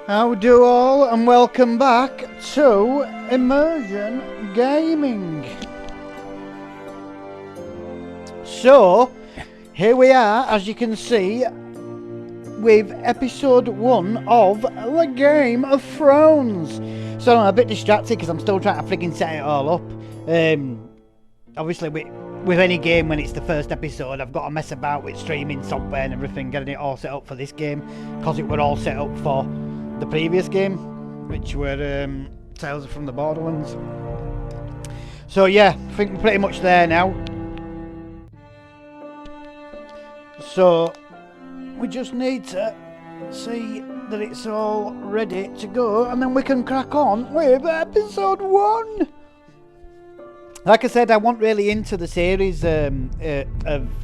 How do all, and welcome back to Immersion Gaming. So, here we are, as you can see, with episode 1 of the Game of Thrones. So I'm a bit distracted because I'm still trying to frigging set it all up. Obviously, with any game, when it's the first episode, I've got to mess about with streaming software and everything, getting it all set up for this game, because it were all set up for the previous game, which were Tales from the Borderlands. So yeah, I think we're pretty much there now. So we just need to see that it's all ready to go, and then we can crack on with episode 1. Like I said, I wasn't really into the series of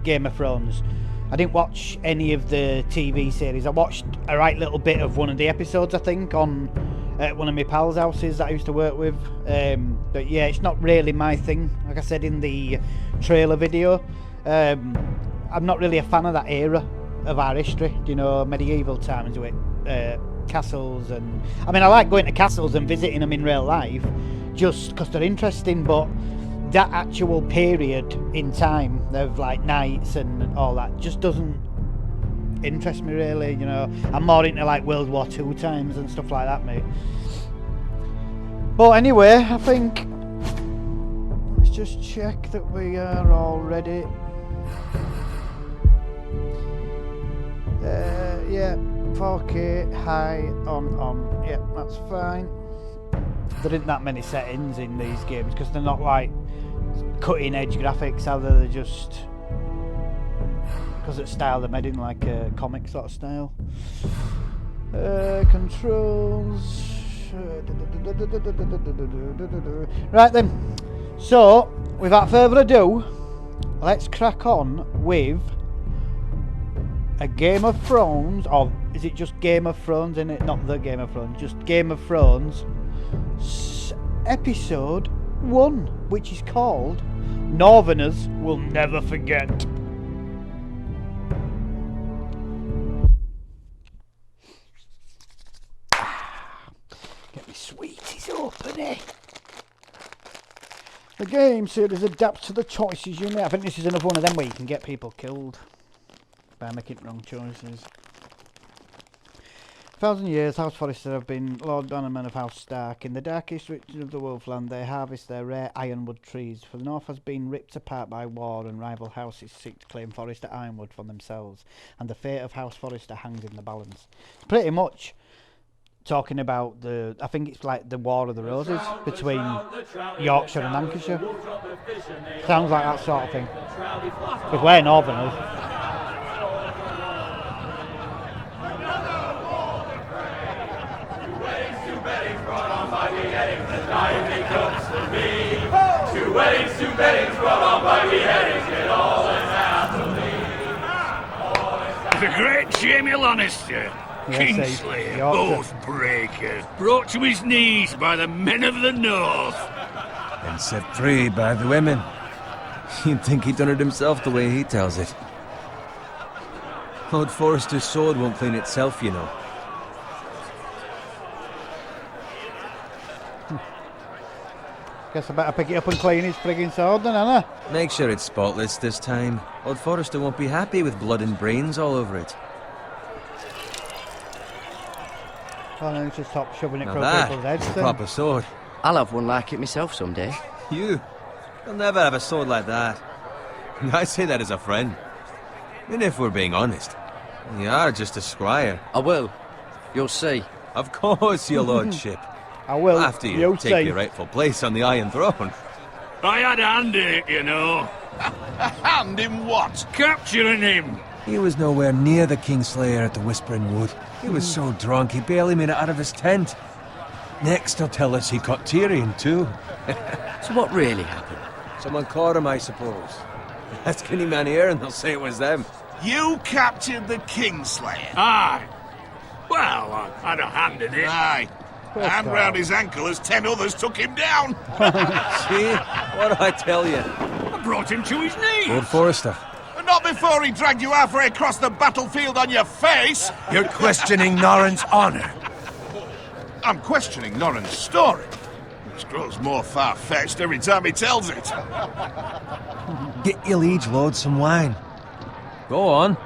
Game of Thrones. I didn't watch any of the TV series. I watched a right little bit of one of the episodes, I think, on one of my pals' houses that I used to work with. But yeah, it's not really my thing. Like I said in the trailer video, I'm not really a fan of that era of our history, you know, medieval times with castles. And I mean, I like going to castles and visiting them in real life just because they're interesting, but that actual period in time of like knights and all that just doesn't interest me really, you know. I'm more into like World War II times and stuff like that, mate. But anyway, I think let's just check that we are all ready. Yeah, 4K high on. Yeah, that's fine. There isn't that many settings in these games because they're not like cutting edge graphics, either. They're just because it's style they're made in like a comic sort of style. Controls. Right then. So without further ado, let's crack on with a Game of Thrones, or is it just Game of Thrones in it? Not the Game of Thrones, just Game of Thrones episode 1, which is called Northerners Will Never Forget. Get me sweeties open, eh? The game series adapts to the choices you make. I think this is another one of them where you can get people killed by making wrong choices. 1,000 years, House Forrester have been Lord Bannerman of House Stark. In the darkest region of the Wolfland, they harvest their rare ironwood trees. For the north has been ripped apart by war, and rival houses seek to claim Forrester ironwood for themselves. And the fate of House Forrester hangs in the balance. It's pretty much talking about the, I think it's like the War of the Roses between Yorkshire and Lancashire. Sounds like that sort of thing. Because we're Northerners. Two weddings brought on by beheadings, get all in happily. The great Jamie Lannister, Kingslayer, oath breaker, brought to his knees by the men of the North. And set free by the women. You'd think he'd done it himself the way he tells it. Lord Forrester's sword won't clean itself, you know. Guess I better pick it up and clean his frigging sword then, Anna. Make sure it's spotless this time. Lord Forrester won't be happy with blood and brains all over it. Well, then just stop shoving it Now through people's heads that's a then. proper sword. I'll have one like it myself someday. You'll never have a sword like that. I say that as a friend. And if we're being honest, you are just a squire. I will. You'll see. Of course, your lordship. I will. After you take say. your rightful place on the Iron Throne. I had a hand in it, you know. Hand in what? Capturing him. He was nowhere near the Kingslayer at the Whispering Wood. He was so drunk he barely made it out of his tent. Next he'll tell us he caught Tyrion too. So what really happened? Someone caught him, I suppose. Ask any man here and they'll say it was them. You captured the Kingslayer. Aye. Well, I had a hand in it. Aye. And round his ankle as 10 others took him down. See? What do I tell you? I brought him to his knees. Lord Forrester. Not before he dragged you halfway across the battlefield on your face. You're questioning Norrin's honor. I'm questioning Norrin's story, which grows more far-fetched every time he tells it. Get your liege lord some wine. Go on.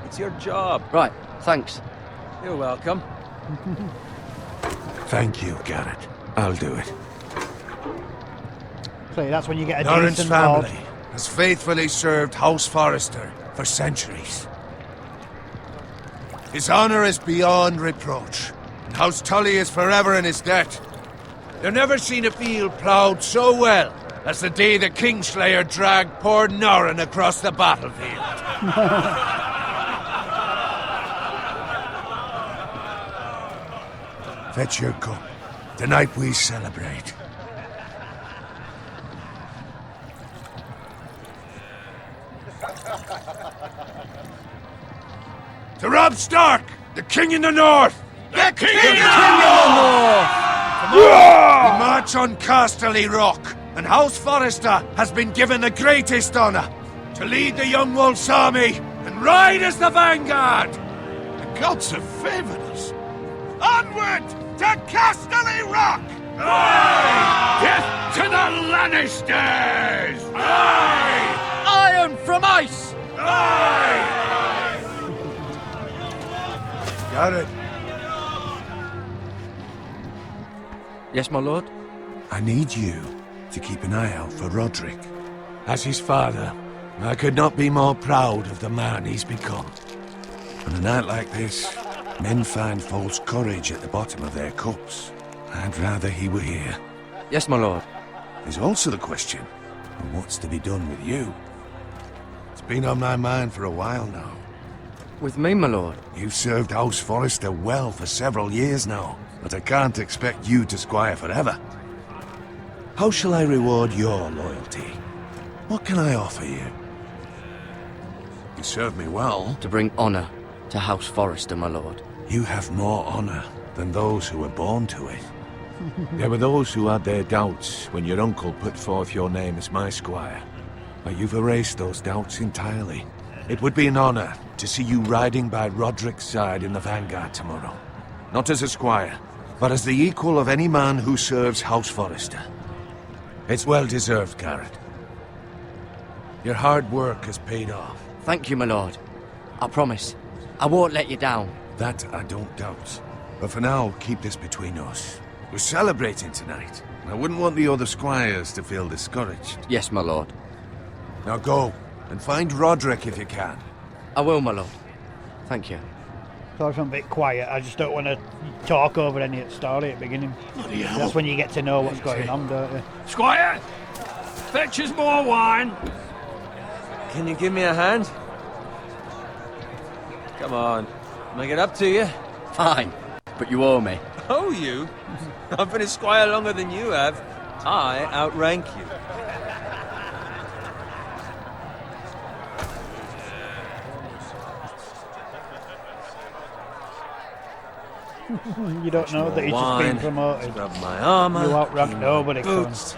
It's your job. Right, thanks. You're welcome. Thank you, Garrett. I'll do it. So that's when you get a Norrin's decent family lord. has faithfully served House Forrester for centuries. His honor is beyond reproach, and House Tully is forever in his debt. They've never seen a field ploughed so well as the day the Kingslayer dragged poor Norrin across the battlefield. Fetch your cup. Tonight we celebrate. To Robb Stark, the King in the North! The King in of the North! We march on Casterly Rock, and House Forrester has been given the greatest honor to lead the Young Wolf's army and ride as the vanguard! The gods have favored us. Onward to Casterly Rock! Death to the Lannisters! Iron from ice! Garrett, Yes, my lord? I need you to keep an eye out for Roderick. As his father, I could not be more proud of the man he's become. On a night like this, men find false courage at the bottom of their cups. I'd rather he were here. Yes, my lord. There's also the question of what's to be done with you. It's been on my mind for a while now. With me, my lord? You've served House Forrester well for several years now, but I can't expect you to squire forever. How shall I reward your loyalty? What can I offer you? You serve me well. To bring honour to House Forrester, my lord. You have more honor than those who were born to it. There were those who had their doubts when your uncle put forth your name as my squire. But you've erased those doubts entirely. It would be an honor to see you riding by Roderick's side in the vanguard tomorrow. Not as a squire, but as the equal of any man who serves House Forrester. It's well deserved, Garrett. Your hard work has paid off. Thank you, my lord. I promise. I won't let you down. That I don't doubt. But for now, keep this between us. We're celebrating tonight. I wouldn't want the other squires to feel discouraged. Yes, my lord. Now go, and find Roderick if you can. I will, my lord. Thank you. So if I'm a bit quiet, I just don't want to talk over any of the story at the beginning. Bloody hell. That's when you get to know what's going on, don't you? Squire! Fetch us more wine! Can you give me a hand? Come on. Make it up to you. Fine. But you owe me. Oh, you? I've been a squire longer than you have. I outrank you. You don't know that he's just been promoted. Rub my armor. You outrank clean my nobody, boots.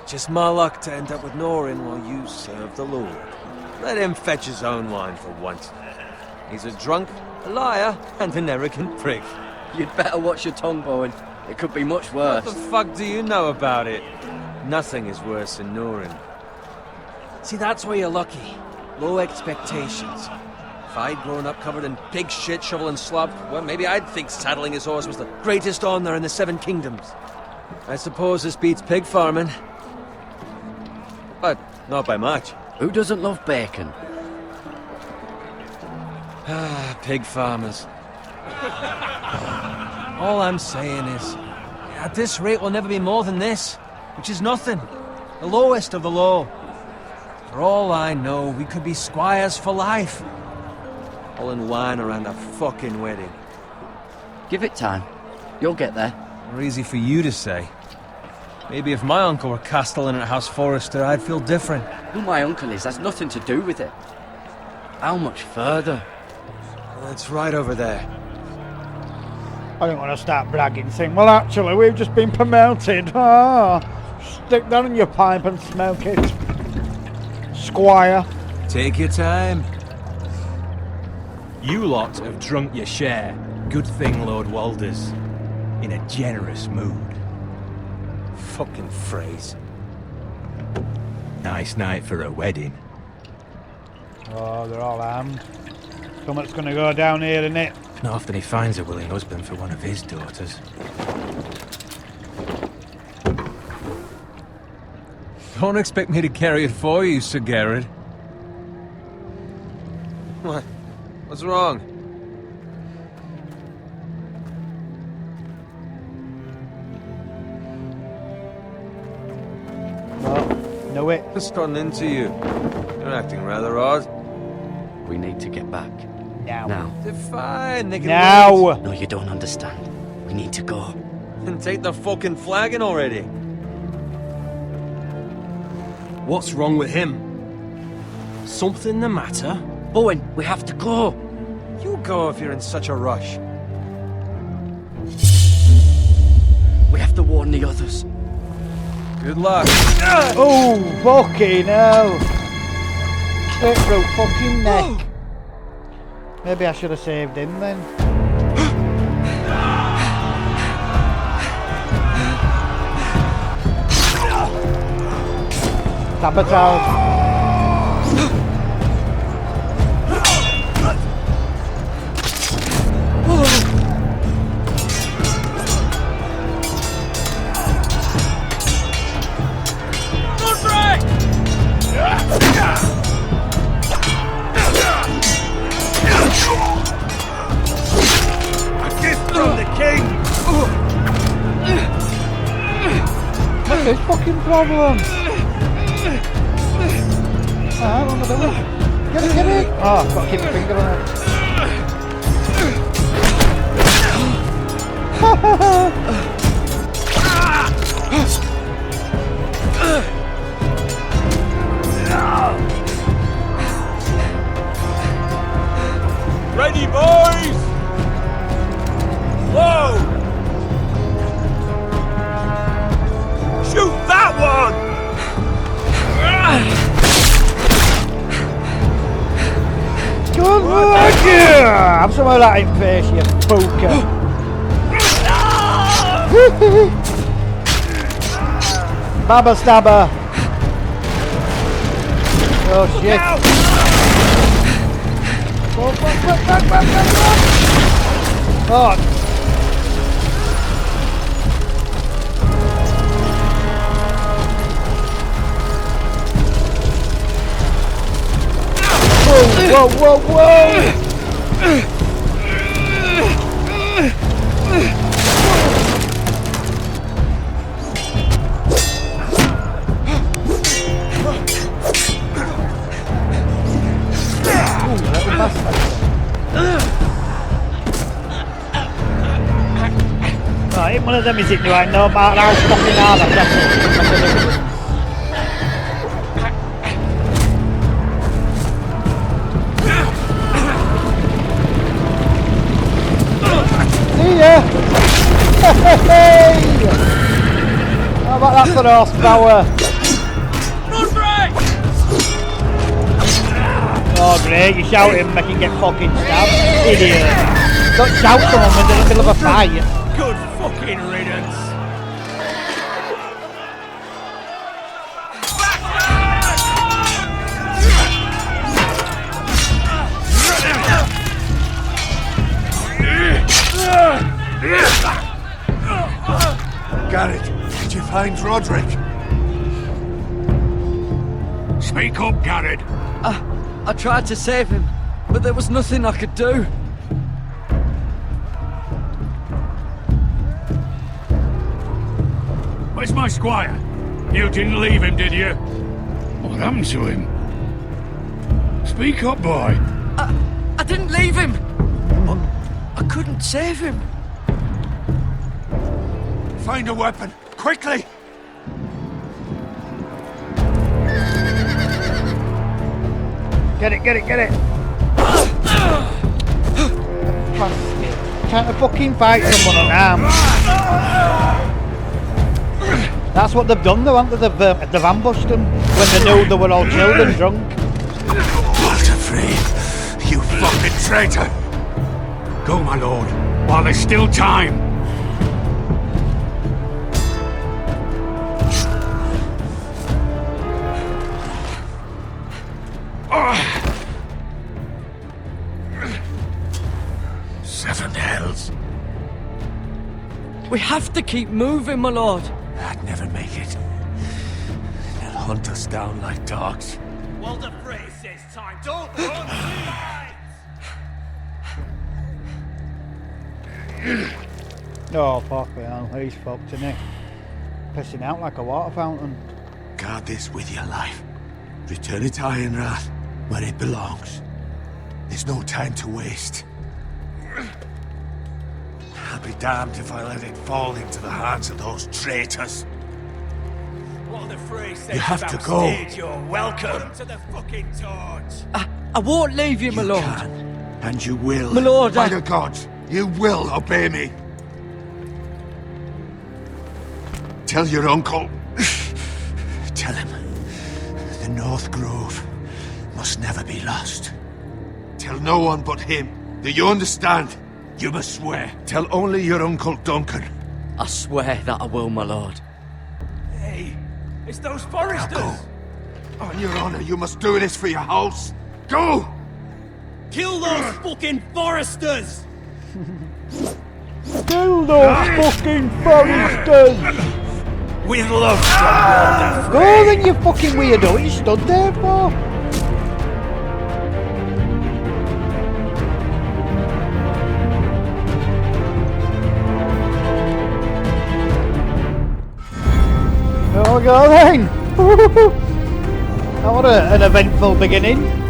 Just my luck to end up with Norrin while you serve the Lord. Let him fetch his own wine for once. He's a drunk, a liar, and an arrogant prick. You'd better watch your tongue, Bowen. It could be much worse. What the fuck do you know about it? Nothing is worse than Norrin. See, that's where you're lucky. Low expectations. If I'd grown up covered in pig shit, shovel and slop, well, maybe I'd think saddling his horse was the greatest honor in the Seven Kingdoms. I suppose this beats pig farming. But not by much. Who doesn't love bacon? Ah, pig farmers. All I'm saying is, at this rate we'll never be more than this, which is nothing. The lowest of the low. For all I know, we could be squires for life. Pulling wine around a fucking wedding. Give it time. You'll get there. More easy for you to say. Maybe if my uncle were castellan at House Forrester, I'd feel different. Who my uncle is has nothing to do with it. How much further? It's right over there. I don't want to start bragging, saying, well, actually, we've just been promoted. Ah, stick that in your pipe and smoke it. Squire. Take your time. You lot have drunk your share. Good thing Lord Walder's in a generous mood. Fucking phrase. Nice night for a wedding. Oh, they're all armed. Something's gonna go down here, innit? Not often he finds a willing husband for one of his daughters. Don't expect me to carry it for you, Sir Garrett. What? What's wrong? No, no it. What's gotten into you? You're acting rather odd. We need to get back. Now. Now. They're fine, they can Now! wait. No, you don't understand. We need to go. And take the fucking flagon already. What's wrong with him? Something the matter? Owen, we have to go. You go if you're in such a rush. We have to warn the others. Good luck. Oh, fucking hell! Straight through fucking neck. Maybe I should have saved him then. Sabotage. What's his fucking problem? Alright, what am I doing? Get it! Oh, I've got to keep my finger on it. Ready, boys! Whoa! Shoot that one! Good luck! Have some of that in face, you booker. Baba stabber. Oh shit. Oh. Whoa, whoa, whoa! Right, one of them is it, do I know about how fucking hard that's it. See ya! Hey! How about that for horsepower? Oh great, you shout him, make him get fucking stabbed. Idiot. Don't shout someone when they're in the middle of a fight. Good fucking riddance. Garrett, did you find Roderick? Speak up, Garrett. I tried to save him, but there was nothing I could do. Where's my squire? You didn't leave him, did you? What happened to him? Speak up, boy. I didn't leave him. I couldn't save him. Find a weapon, quickly! Get it, get it, get it! Trying to fucking fight someone unarmed. That's what they've done though, haven't they? They've ambushed them when they knew they were all chilled and drunk. Walter Free, you fucking traitor! Go, my lord. while there's still time. Seven hells. We have to keep moving, my lord. I'd never make it. They'll hunt us down like dogs. Well, the phrase says time. Don't run. Oh, fucking hell, he's fucked, isn't he? Pissing out like a water fountain. Guard this with your life. Return it to Ironrath, where it belongs. There's no time to waste. I'll be damned if I let it fall into the hands of those traitors. Well, the phrase says You have to go. You're welcome to the fucking torch. I won't leave you, my lord. Can, and you will. My lord, By the gods, you will obey me. Tell your uncle. Tell him the North Grove must never be lost. Tell no one but him. Do you understand? You must swear. Tell only your Uncle Duncan. I swear that I will, my lord. Hey, it's those foresters. Now go. On your honor, you must do this for your house. Go! Kill those fucking foresters! Kill those fucking foresters! With love, Strongbow. Go then, you fucking weirdo. What you stood there for? There we go then. What an eventful beginning.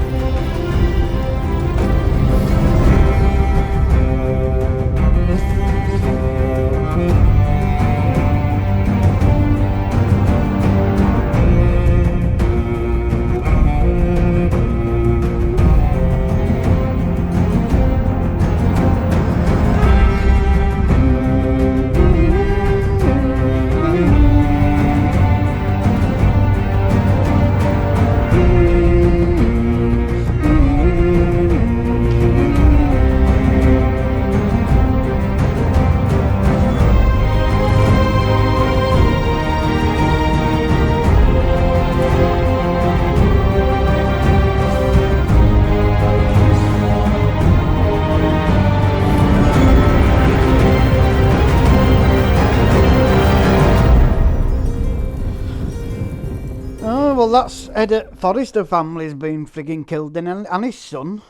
Well, that's Ed Forrester family's been frigging killed then, and his son.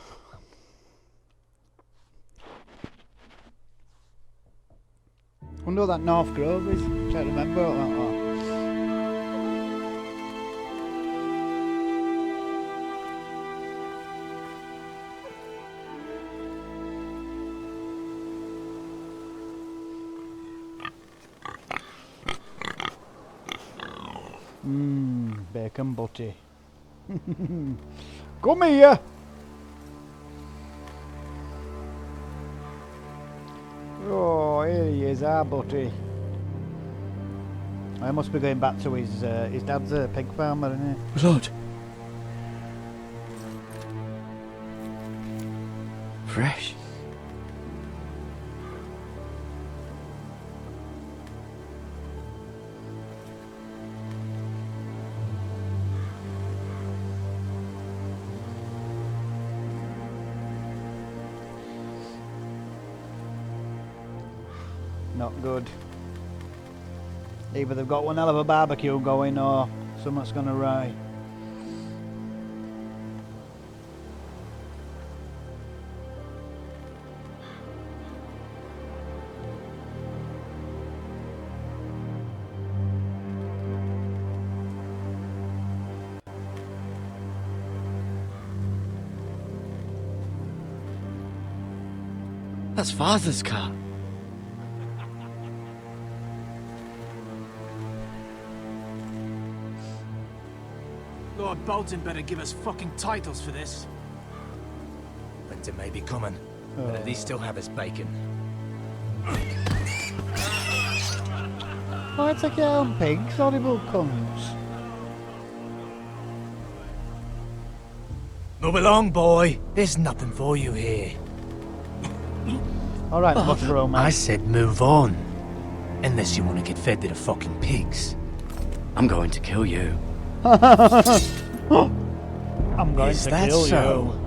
Wonder what that North Grove is. Can't remember what that was. Bacon butty. Come here! Oh, here he is, our butty. I must be going back to his dad's a pig farmer, isn't he? Lord. Fresh. Not good. Either they've got one hell of a barbecue going or something's gone awry. That's Father's car. Lord Bolton better give us fucking titles for this. Winter may be coming, but at least still have his bacon. Why take your own pigs, horrible cunts? Move along, boy. There's nothing for you here. Alright, Buffalo man. I said move on. Unless you want to get fed to the fucking pigs. I'm going to kill you. I'm going Is to that kill so?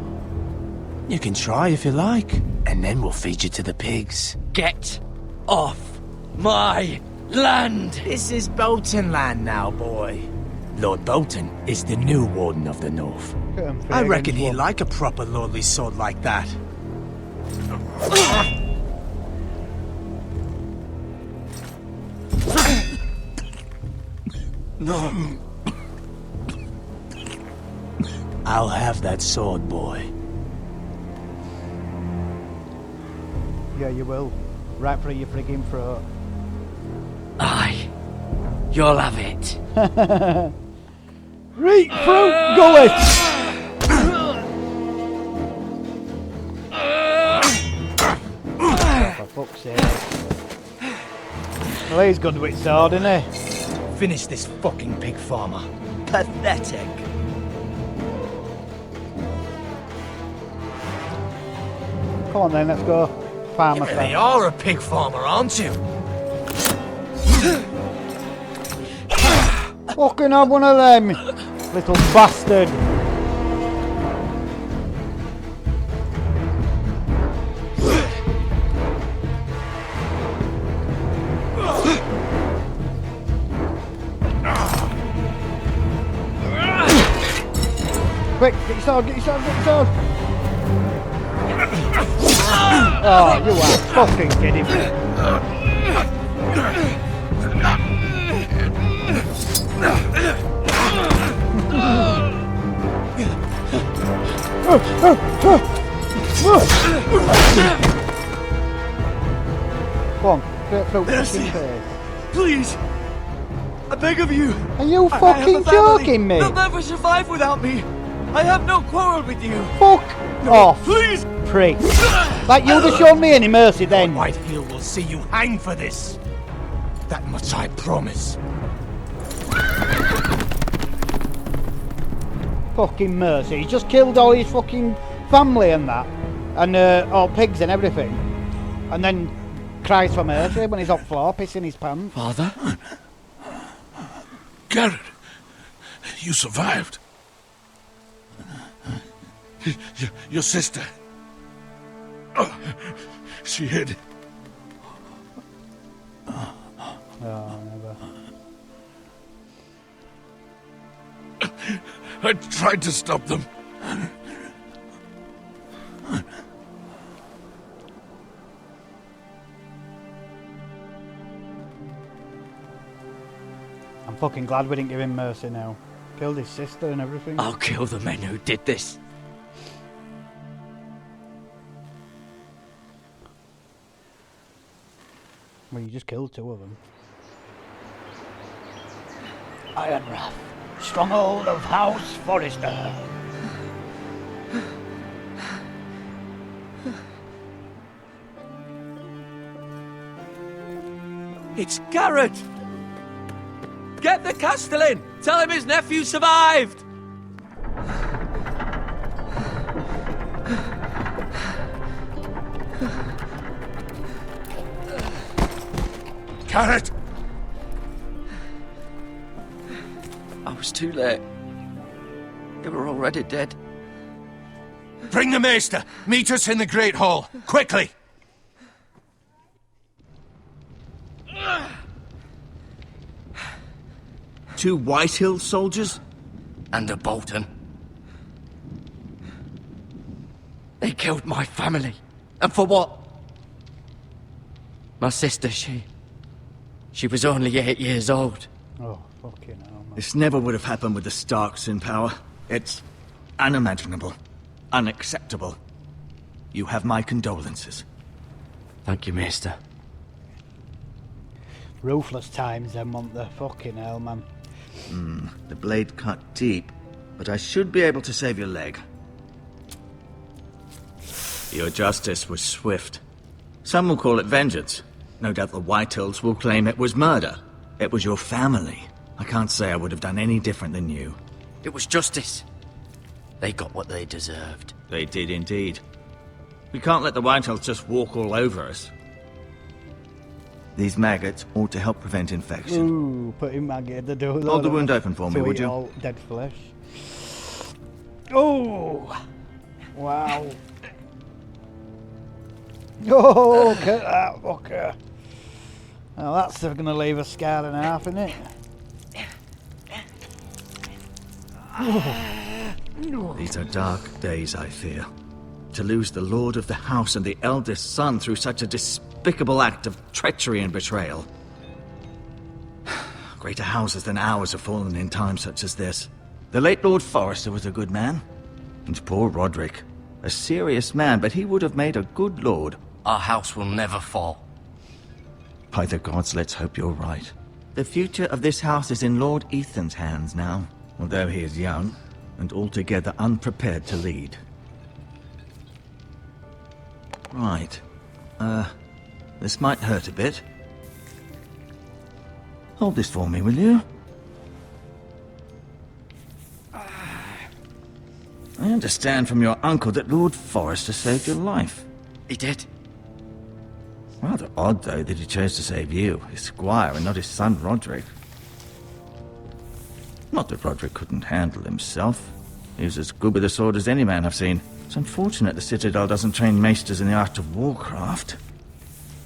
You can try if you like. And then we'll feed you to the pigs. Get off my land! This is Bolton land now, boy. Lord Bolton is the new Warden of the North. I reckon he'd like a proper lordly sword like that. No. I'll have that sword, boy. Yeah, you will. Right for your frigging throat. Aye. You'll have it. Right throat gullet! For fuck's sake. Well, he's good with sword, isn't he? Finish this fucking pig farmer. Pathetic. Come on then, let's go. Farmer You style. really are a pig farmer, aren't you? Fucking have one of them, little bastard. Quick, get your sword, get your sword, get your sword. Oh, you are fucking kidding me. Come on, straight through fucking face. Please. I beg of you. Are you I have a fucking family. joking me? They'll never survive without me. I have no quarrel with you. Fuck off, Please. prick. Like you'd have shown me any mercy then. Whitehill will see you hang for this. That much I promise. Fucking mercy. He just killed all his fucking family and that. And all pigs and everything. And then cries for mercy when he's on floor pissing his pants. Father? Garrett, you survived. Your sister. Oh, she hid. Oh, never. I tried to stop them. I'm fucking glad we didn't give him mercy now. Killed his sister and everything. I'll kill the men who did this. Well, you just killed two of them. Ironrath, stronghold of House Forrester. It's Garrett! Get the Castellan! Tell him his nephew survived! Garrett! I was too late. They were already dead. Bring the maester! Meet us in the Great Hall! Quickly! Two Whitehill soldiers? And a Bolton. They killed my family. And for what? My sister, she was only 8 years old. Oh, fucking hell, man. This never would have happened with the Starks in power. It's unimaginable. Unacceptable. You have my condolences. Thank you, Maester. Ruthless times then, want the fucking hell, man. The blade cut deep, but I should be able to save your leg. Your justice was swift. Some will call it vengeance. No doubt the Whitehills will claim it was murder. It was your family. I can't say I would have done any different than you. It was justice. They got what they deserved. They did indeed. We can't let the Whitehills just walk all over us. These maggots ought to help prevent infection. Ooh, putting maggot at the door. Hold the wound open for me, would you? All dead flesh. Oh! Wow. Oh, look at that fucker. Now that's going to leave a scar and a half, isn't it? These are dark days, I fear. To lose the lord of the house and the eldest son through such a despicable act of treachery and betrayal. Greater houses than ours have fallen in times such as this. The late Lord Forrester was a good man. And poor Roderick. A serious man, but he would have made a good lord. Our house will never fall. By the gods, let's hope you're right. The future of this house is in Lord Ethan's hands now, although he is young and altogether unprepared to lead. Right. This might hurt a bit. Hold this for me, will you? I understand from your uncle that Lord Forrester saved your life. He did. Rather odd, though, that he chose to save you, his squire, and not his son Roderick. Not that Roderick couldn't handle himself. He was as good with a sword as any man I've seen. It's unfortunate the Citadel doesn't train maesters in the art of warcraft.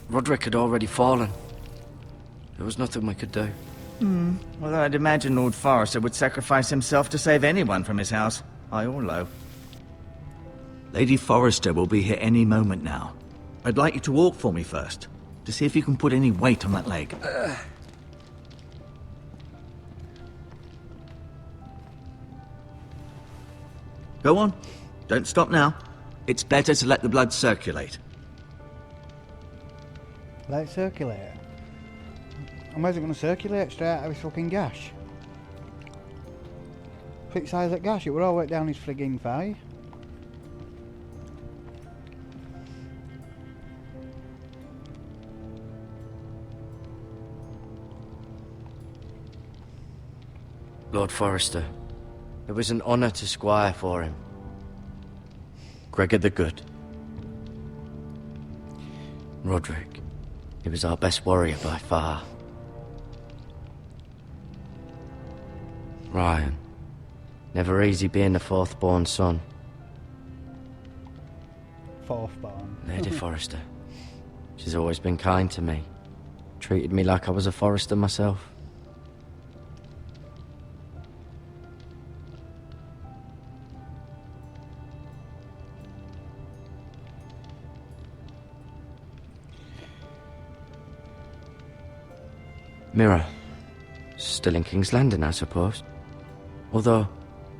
Roderick had already fallen. There was nothing we could do. Although I'd imagine Lord Forrester would sacrifice himself to save anyone from his house, high or low. Lady Forrester will be here any moment now. I'd like you to walk for me first, to see if you can put any weight on that leg. Go on. Don't stop now. It's better to let the blood circulate. Let it circulate. And where's it going to circulate? Straight out of his fucking gash. Fix size at gash, it would all work down his frigging thigh. Lord Forrester, it was an honour to squire for him. Gregor the Good. Roderick, he was our best warrior by far. Ryan, never easy being the fourth-born son. Fourth-born. Lady Forrester, she's always been kind to me. Treated me like I was a Forrester myself. Mira, still in King's Landing, I suppose. Although,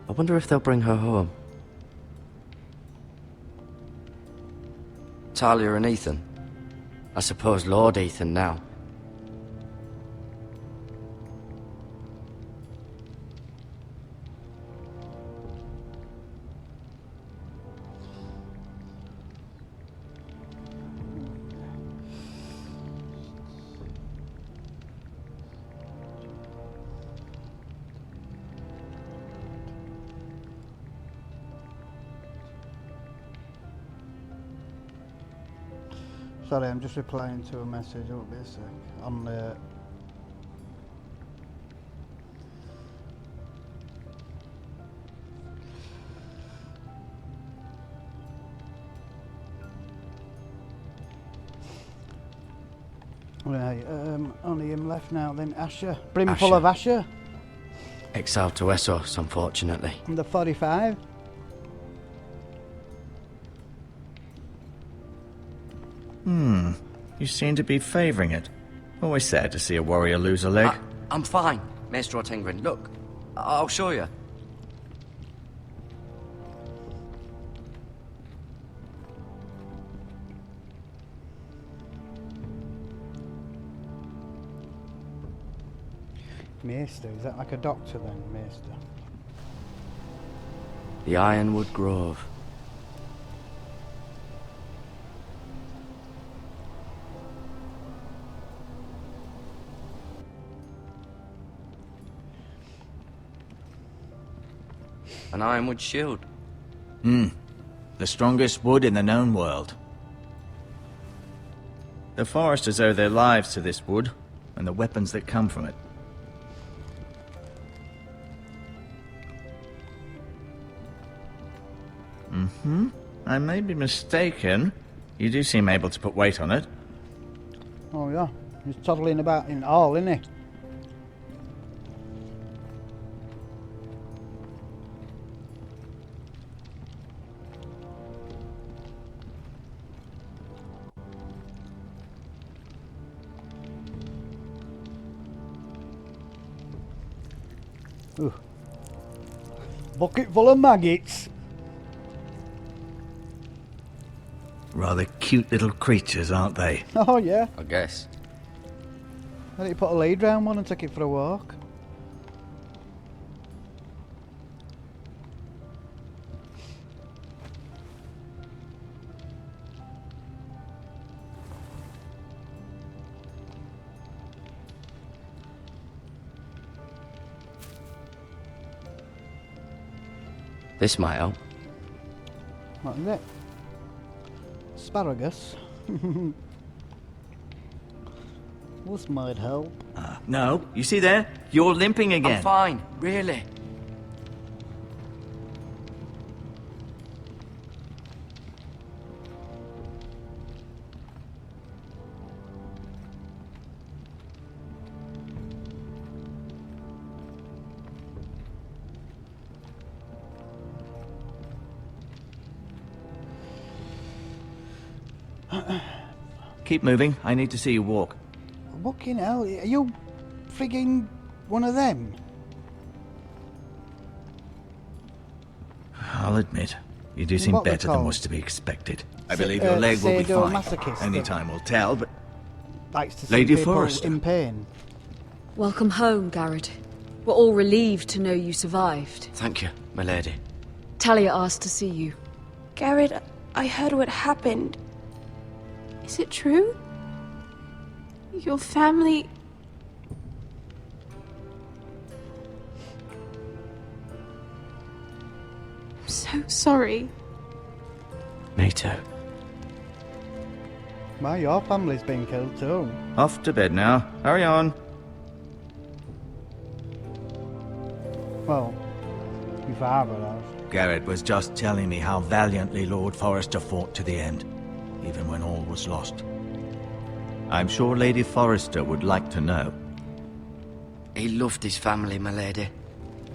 I wonder if they'll bring her home. Talia and Ethan. I suppose Lord Ethan now. Sorry, I'm just replying to a message. Oh, be a sec. On the... Right, only him left now then. Asher. Brimful of Asher. Exiled to Essos, unfortunately. And the 45. You seem to be favouring it. Always sad to see a warrior lose a leg. I'm fine, Maestro Tingrin. Look, I'll show you. Maester, is that like a doctor then, Maester? The Ironwood Grove. An ironwood shield. The strongest wood in the known world. The Foresters owe their lives to this wood, and the weapons that come from it. I may be mistaken. You do seem able to put weight on it. Oh yeah, he's toddling about in all, isn't he? Ooh. Bucket full of maggots. Rather cute little creatures, aren't they? Oh yeah. I guess. Why don't you put a lead round one and take it for a walk? This might help. What is it? Asparagus. This might help. No, you see there? You're limping again. I'm fine, really. Keep moving. I need to see you walk. Fucking hell, are you frigging one of them? I'll admit, you do seem What they're better than called? was to be expected. I believe your leg will be fine. sadomasochist. Only time will tell, but... Likes to see Lady people Forrester. in pain. Welcome home, Garrett. We're all relieved to know you survived. Thank you, my lady. Talia asked to see you. Garrett, I heard what happened. Is it true? Your family... I'm so sorry. Me too. Well, your family's been killed too. Off to bed now. Hurry on. Well, your father has. Garrett was just telling me how valiantly Lord Forrester fought to the end, even when all was lost. I'm sure Lady Forrester would like to know. He loved his family, my lady.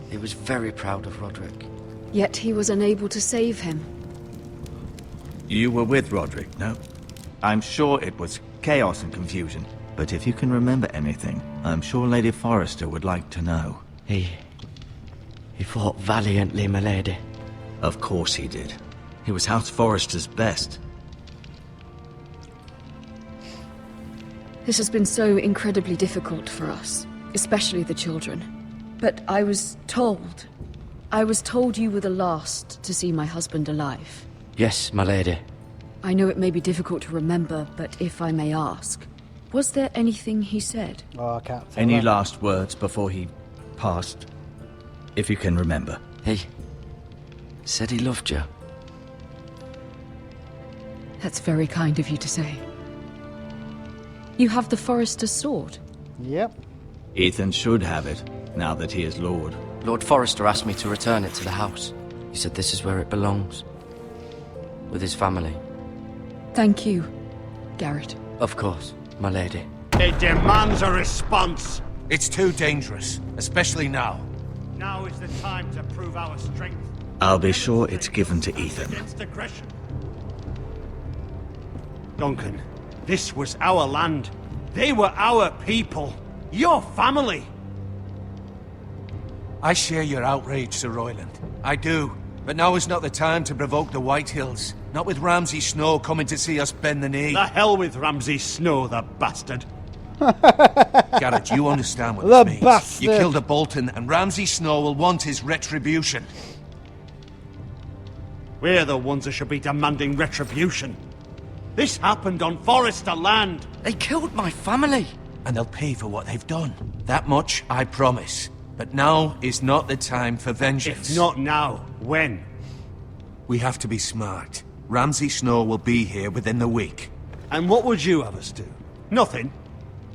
He was very proud of Roderick. Yet he was unable to save him. You were with Roderick, no? I'm sure it was chaos and confusion, but if you can remember anything, I'm sure Lady Forrester would like to know. He fought valiantly, my lady. Of course he did. He was House Forrester's best. This has been so incredibly difficult for us, especially the children. But I was told you were the last to see my husband alive. Yes, my lady. I know it may be difficult to remember, but if I may ask, was there anything he said? Oh, I can't tell Any that. last words before he passed? If you can remember. He said he loved you. That's very kind of you to say. You have the Forester's sword? Yep. Ethan should have it, now that he is Lord. Lord Forrester asked me to return it to the house. He said this is where it belongs. With his family. Thank you, Garrett. Of course, my lady. It demands a response. It's too dangerous, especially now. Now is the time to prove our strength. I'll be sure it's given to Ethan. Against aggression. Duncan, this was our land. They were our people. Your family. I share your outrage, Sir Royland. I do. But now is not the time to provoke the White Hills. Not with Ramsay Snow coming to see us bend the knee. The hell with Ramsay Snow, the bastard. Garrett, you understand what The this means. bastard. You killed a Bolton, and Ramsay Snow will want his retribution. We're the ones that should be demanding retribution. This happened on Forrester land. They killed my family. And they'll pay for what they've done. That much, I promise. But now is not the time for vengeance. If not now, when? We have to be smart. Ramsay Snow will be here within the week. And what would you have us do? Nothing?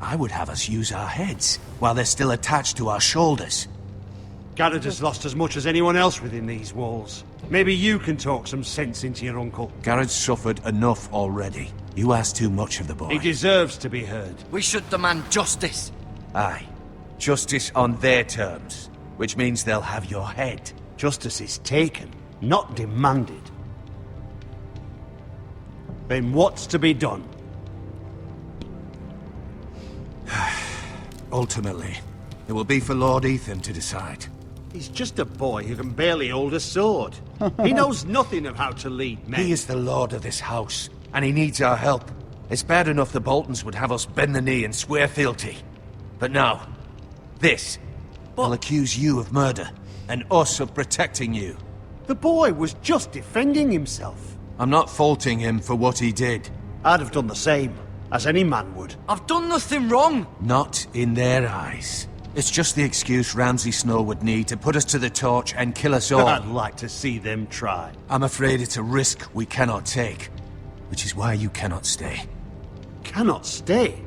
I would have us use our heads, while they're still attached to our shoulders. Garrett has lost as much as anyone else within these walls. Maybe you can talk some sense into your uncle. Garrett's suffered enough already. You ask too much of the boy. He deserves to be heard. We should demand justice. Aye. Justice on their terms, which means they'll have your head. Justice is taken, not demanded. Then what's to be done? Ultimately, it will be for Lord Ethan to decide. He's just a boy who can barely hold a sword. He knows nothing of how to lead men. He is the lord of this house, and he needs our help. It's bad enough the Boltons would have us bend the knee and swear fealty. But now, this will accuse you of murder, and us of protecting you. The boy was just defending himself. I'm not faulting him for what he did. I'd have done the same, as any man would. I've done nothing wrong. Not in their eyes. It's just the excuse Ramsay Snow would need to put us to the torch and kill us all. I'd like to see them try. I'm afraid it's a risk we cannot take, which is why you cannot stay. Cannot stay?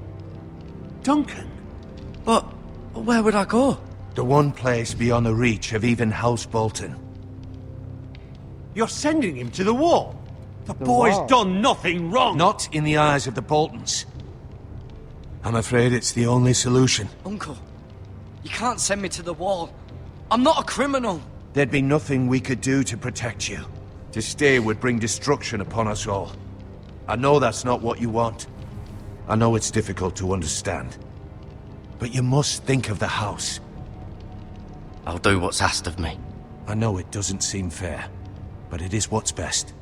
Duncan? But where would I go? The one place beyond the reach of even House Bolton. You're sending him to the wall? The boy's done nothing wrong! Not in the eyes of the Boltons. I'm afraid it's the only solution. Uncle, you can't send me to the wall. I'm not a criminal. There'd be nothing we could do to protect you. To stay would bring destruction upon us all. I know that's not what you want. I know it's difficult to understand. But you must think of the house. I'll do what's asked of me. I know it doesn't seem fair, but it is what's best.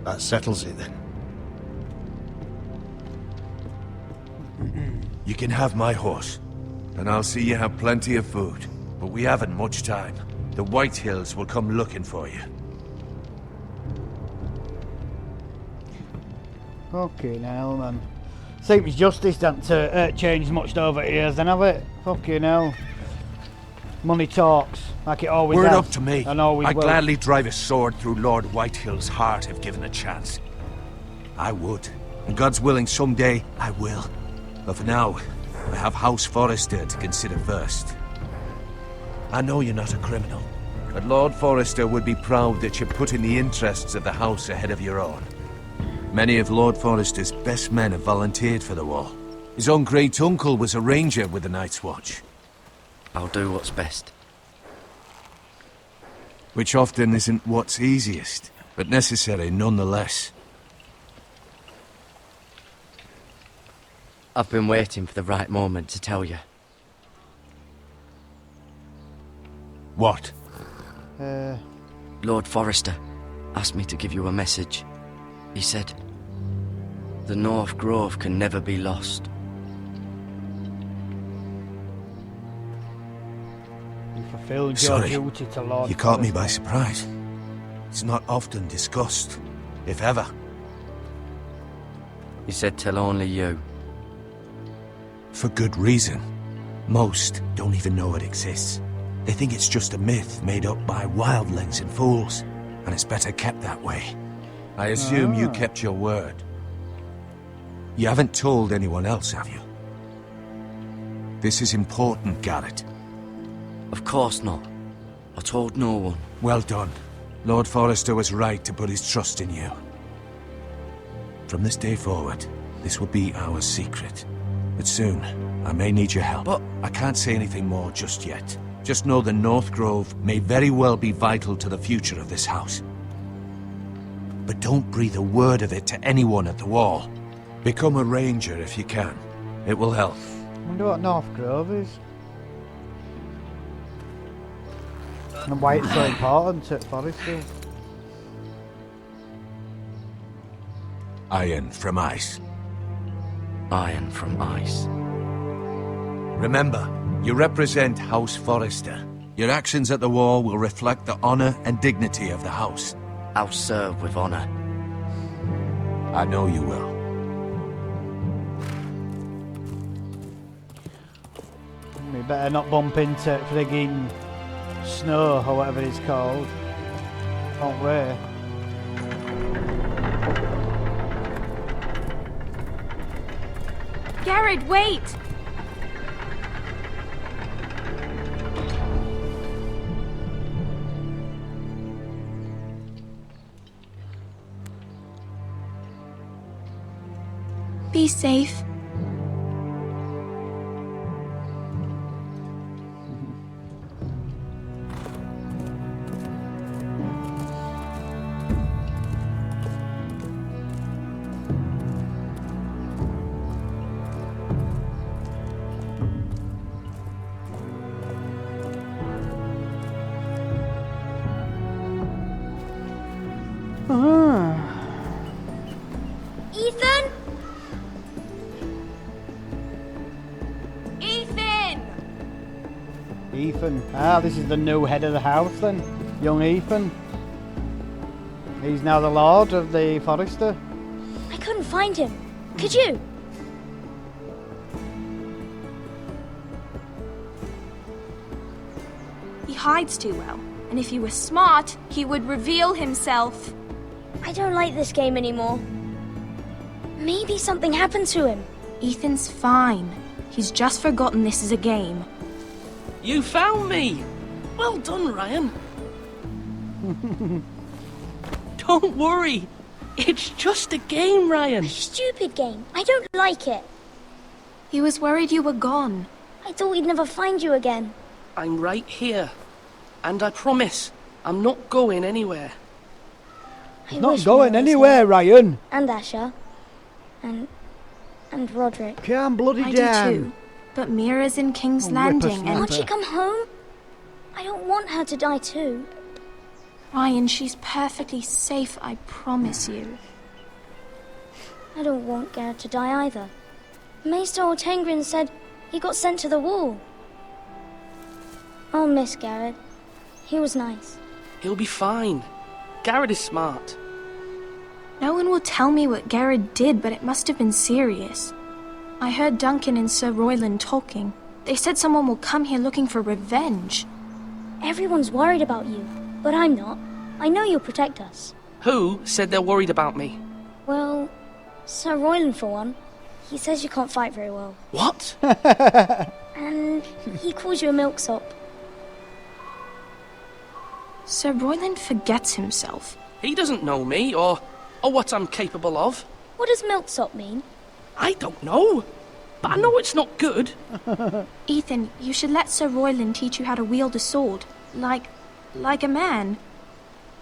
That settles it then. You can have my horse, and I'll see you have plenty of food. But we haven't much time. The White Hills will come looking for you. Fucking hell, man. Seems justice hasn't changed much over the years, then have it? Fucking hell. Money talks, like it always Word has. up to me. And always I'd will. gladly drive a sword through Lord Whitehill's heart if given a chance. I would. And God's willing, someday I will. But for now, I have House Forrester to consider first. I know you're not a criminal, but Lord Forrester would be proud that you're putting the interests of the house ahead of your own. Many of Lord Forrester's best men have volunteered for the war. His own great-uncle was a ranger with the Night's Watch. I'll do what's best. Which often isn't what's easiest, but necessary nonetheless. I've been waiting for the right moment to tell you. What? Lord Forrester asked me to give you a message. He said, the North Grove can never be lost. You fulfilled your Sorry, duty to Lord you caught me by Forrester. surprise. It's not often discussed, if ever. He said tell only you. For good reason. Most don't even know it exists. They think it's just a myth made up by wildlings and fools, and it's better kept that way. I assume you kept your word. You haven't told anyone else, have you? This is important, Garrett. Of course not. I told no one. Well done. Lord Forrester was right to put his trust in you. From this day forward, this will be our secret. But soon, I may need your help. But I can't say anything more just yet. Just know the North Grove may very well be vital to the future of this house. But don't breathe a word of it to anyone at the wall. Become a ranger if you can. It will help. I wonder what North Grove is. And why it's so important at Forrester. Iron from ice. Iron from ice. Remember, you represent House Forrester. Your actions at the wall will reflect the honor and dignity of the house. I'll serve with honor. I know you will. My better not bump into frigging snow or whatever it's called. Don't we? Garrett, wait! Be safe. Ethan? Ethan. Ah, this is the new head of the house then. Young Ethan. He's now the Lord of the Forester. I couldn't find him. Could you? He hides too well, and if he were smart, he would reveal himself. I don't like this game anymore. Maybe something happened to him. Ethan's fine. He's just forgotten this is a game. You found me! Well done, Ryan. Don't worry. It's just a game, Ryan. A stupid game. I don't like it. He was worried you were gone. I thought we'd never find you again. I'm right here. And I promise, I'm not going anywhere. He's not going anywhere, Ryan. And Asher. And Roderick. Calm bloody I down. do too. But Mira's in King's Landing and... Can't she come home? I don't want her to die too. Ryan, she's perfectly safe, I promise you. I don't want Garrett to die either. Maester Ortengrin said he got sent to the wall. I'll miss Garrett. He was nice. He'll be fine. Garrett is smart. No one will tell me what Garrett did, but it must have been serious. I heard Duncan and Sir Royland talking. They said someone will come here looking for revenge. Everyone's worried about you, but I'm not. I know you'll protect us. Who said they're worried about me? Well, Sir Royland for one. He says you can't fight very well. What? And he calls you a milksop. Sir Royland forgets himself. He doesn't know me, or what I'm capable of. What does milksop mean? I don't know, but I know it's not good. Ethan, you should let Sir Royland teach you how to wield a sword, like a man.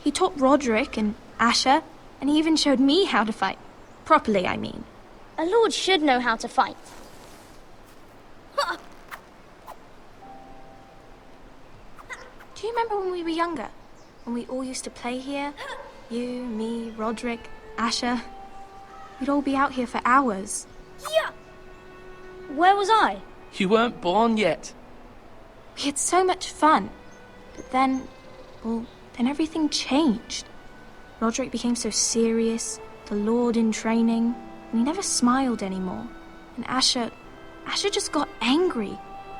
He taught Roderick and Asher, and he even showed me how to fight. Properly, I mean. A lord should know how to fight. Do you remember when we were younger? When we all used to play here? You, me, Roderick, Asher. We'd all be out here for hours. Yeah. Where was I? You weren't born yet. We had so much fun. But then everything changed. Roderick became so serious, the Lord in training, and he never smiled anymore. And Asher just got angry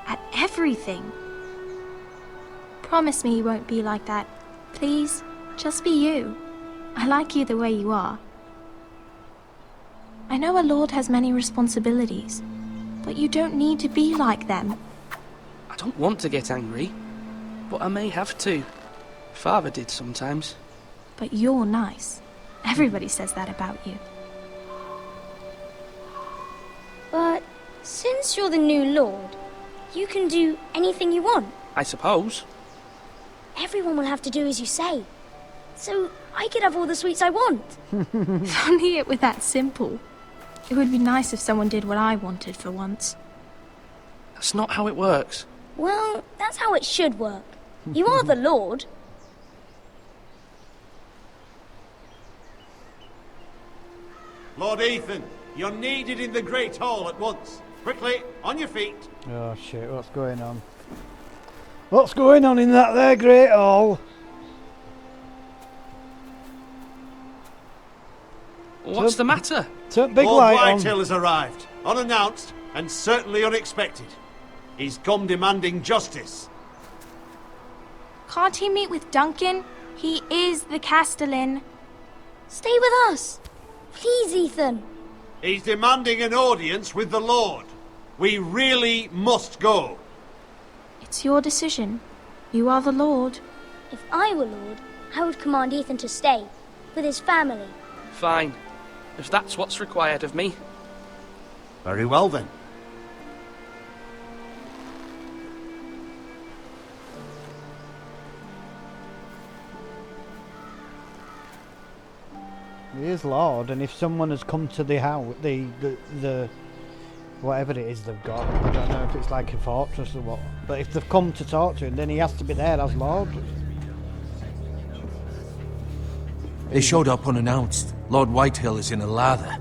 at everything. Promise me you won't be like that. Please, just be you. I like you the way you are. I know a lord has many responsibilities, but you don't need to be like them. I don't want to get angry, but I may have to. Father did sometimes. But you're nice. Everybody says that about you. But since you're the new lord, you can do anything you want. I suppose. Everyone will have to do as you say. So I could have all the sweets I want. If only it were that simple. It would be nice if someone did what I wanted for once. That's not how it works. Well, that's how it should work. You are the lord. Lord Ethan, you're needed in the Great Hall at once. Quickly, on your feet. Oh shit, what's going on? What's going on in that there Great Hall? What's the matter? Turn big Lord light on. Whitetail has arrived, unannounced and certainly unexpected. He's come demanding justice. Can't he meet with Duncan? He is the Castellan. Stay with us. Please, Ethan. He's demanding an audience with the Lord. We really must go. It's your decision. You are the Lord. If I were Lord, I would command Ethan to stay, with his family. Fine. If that's what's required of me. Very well then. He is Lord, and if someone has come to the house, the whatever it is they've got, I don't know if it's like a fortress or what, but if they've come to talk to him, then he has to be there as Lord. They showed up unannounced. Lord Whitehill is in a lather.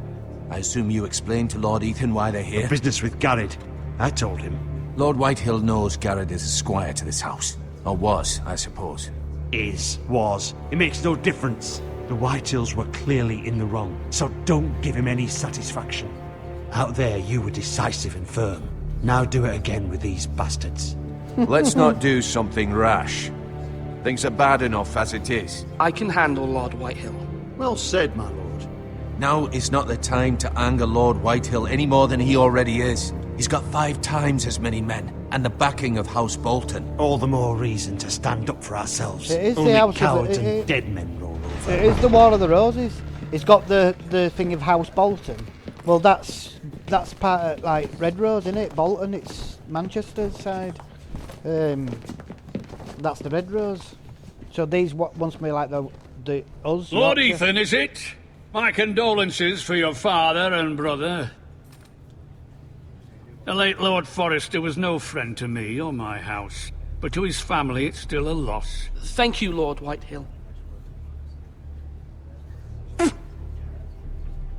I assume you explained to Lord Ethan why they're here? The business with Garrett. I told him. Lord Whitehill knows Garrett is a squire to this house. Or was, I suppose. Was. It makes no difference. The Whitehills were clearly in the wrong, so don't give him any satisfaction. Out there, you were decisive and firm. Now do it again with these bastards. Let's not do something rash. Things are bad enough as it is. I can handle Lord Whitehill. Well said, my lord. Now is not the time to anger Lord Whitehill any more than he already is. He's got 5 times as many men, and the backing of House Bolton. All the more reason to stand up for ourselves. It is Only the House cowards of and dead men roll over. It is the War of the Roses. It's got the thing of House Bolton. Well, that's part of like Red Rose, isn't it? Bolton, it's Manchester's side. That's the Red Rose. So these wants me like the us. Lord Yorkshire. Ethan, is it? My condolences for your father and brother. The late Lord Forrester was no friend to me or my house, but to his family it's still a loss. Thank you, Lord Whitehill.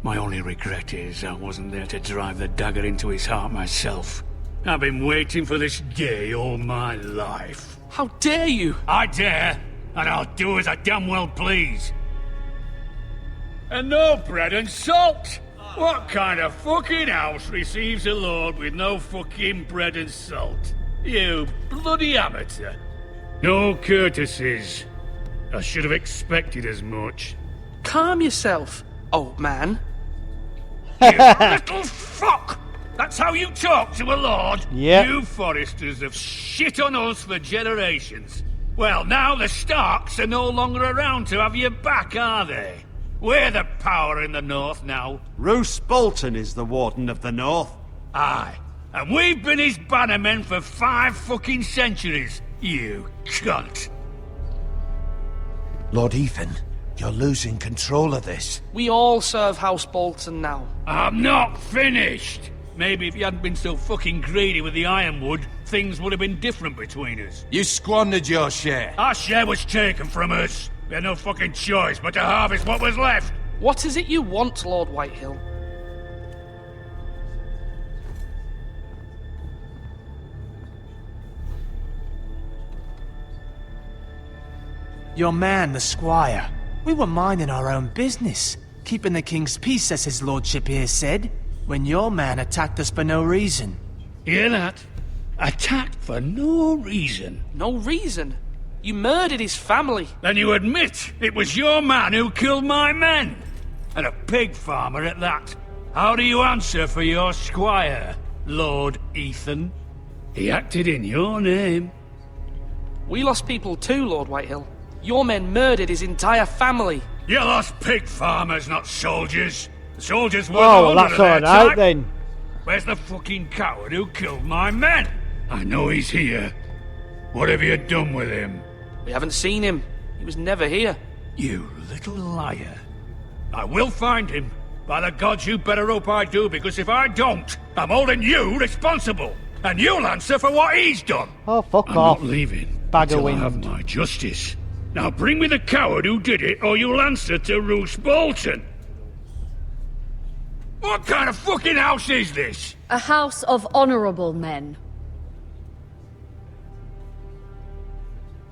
My only regret is I wasn't there to drive the dagger into his heart myself. I've been waiting for this day all my life. How dare you? I dare, and I'll do as I damn well please. And no bread and salt! What kind of fucking house receives a lord with no fucking bread and salt? You bloody amateur. No courtesies. I should have expected as much. Calm yourself, old man. You little fuck! That's how you talk to a lord? Yep. You Foresters have shit on us for generations. Well, now the Starks are no longer around to have you back, are they? We're the power in the north now. Roose Bolton is the Warden of the North. Aye. And we've been his bannermen for 5 fucking centuries, you cunt. Lord Ethan, you're losing control of this. We all serve House Bolton now. I'm not finished. Maybe if you hadn't been so fucking greedy with the ironwood, things would have been different between us. You squandered your share. Our share was taken from us. We had no fucking choice but to harvest what was left. What is it you want, Lord Whitehill? Your man, the squire. We were minding our own business, keeping the king's peace, as his lordship here said, when your man attacked us for no reason. Hear that? Attacked for no reason. No reason? You murdered his family. Then you admit it was your man who killed my men. And a pig farmer at that. How do you answer for your squire, Lord Ethan? He acted in your name. We lost people too, Lord Whitehill. Your men murdered his entire family. You lost pig farmers, not soldiers. The soldiers were Oh, the that's their alright type. then. Where's the fucking coward who killed my men? I know he's here. What have you done with him? We haven't seen him. He was never here. You little liar. I will find him. By the gods, you better hope I do, because if I don't, I'm holding you responsible. And you'll answer for what he's done. Oh, fuck I'm off. not leaving Bag of until I wind. have my justice. Now bring me the coward who did it, or you'll answer to Roose Bolton. What kind of fucking house is this? A house of honorable men.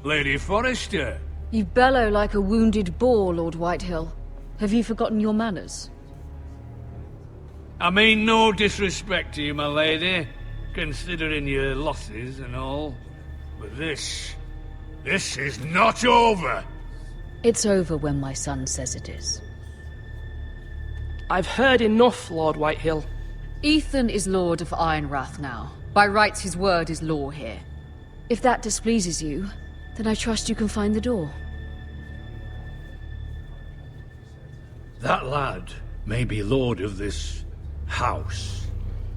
Lady Forrester. You bellow like a wounded boar, Lord Whitehill. Have you forgotten your manners? I mean no disrespect to you, my lady, considering your losses and all. But this is not over! It's over when my son says it is. I've heard enough, Lord Whitehill. Ethan is Lord of Ironrath now. By rights, his word is law here. If that displeases you, then I trust you can find the door. That lad may be lord of this house,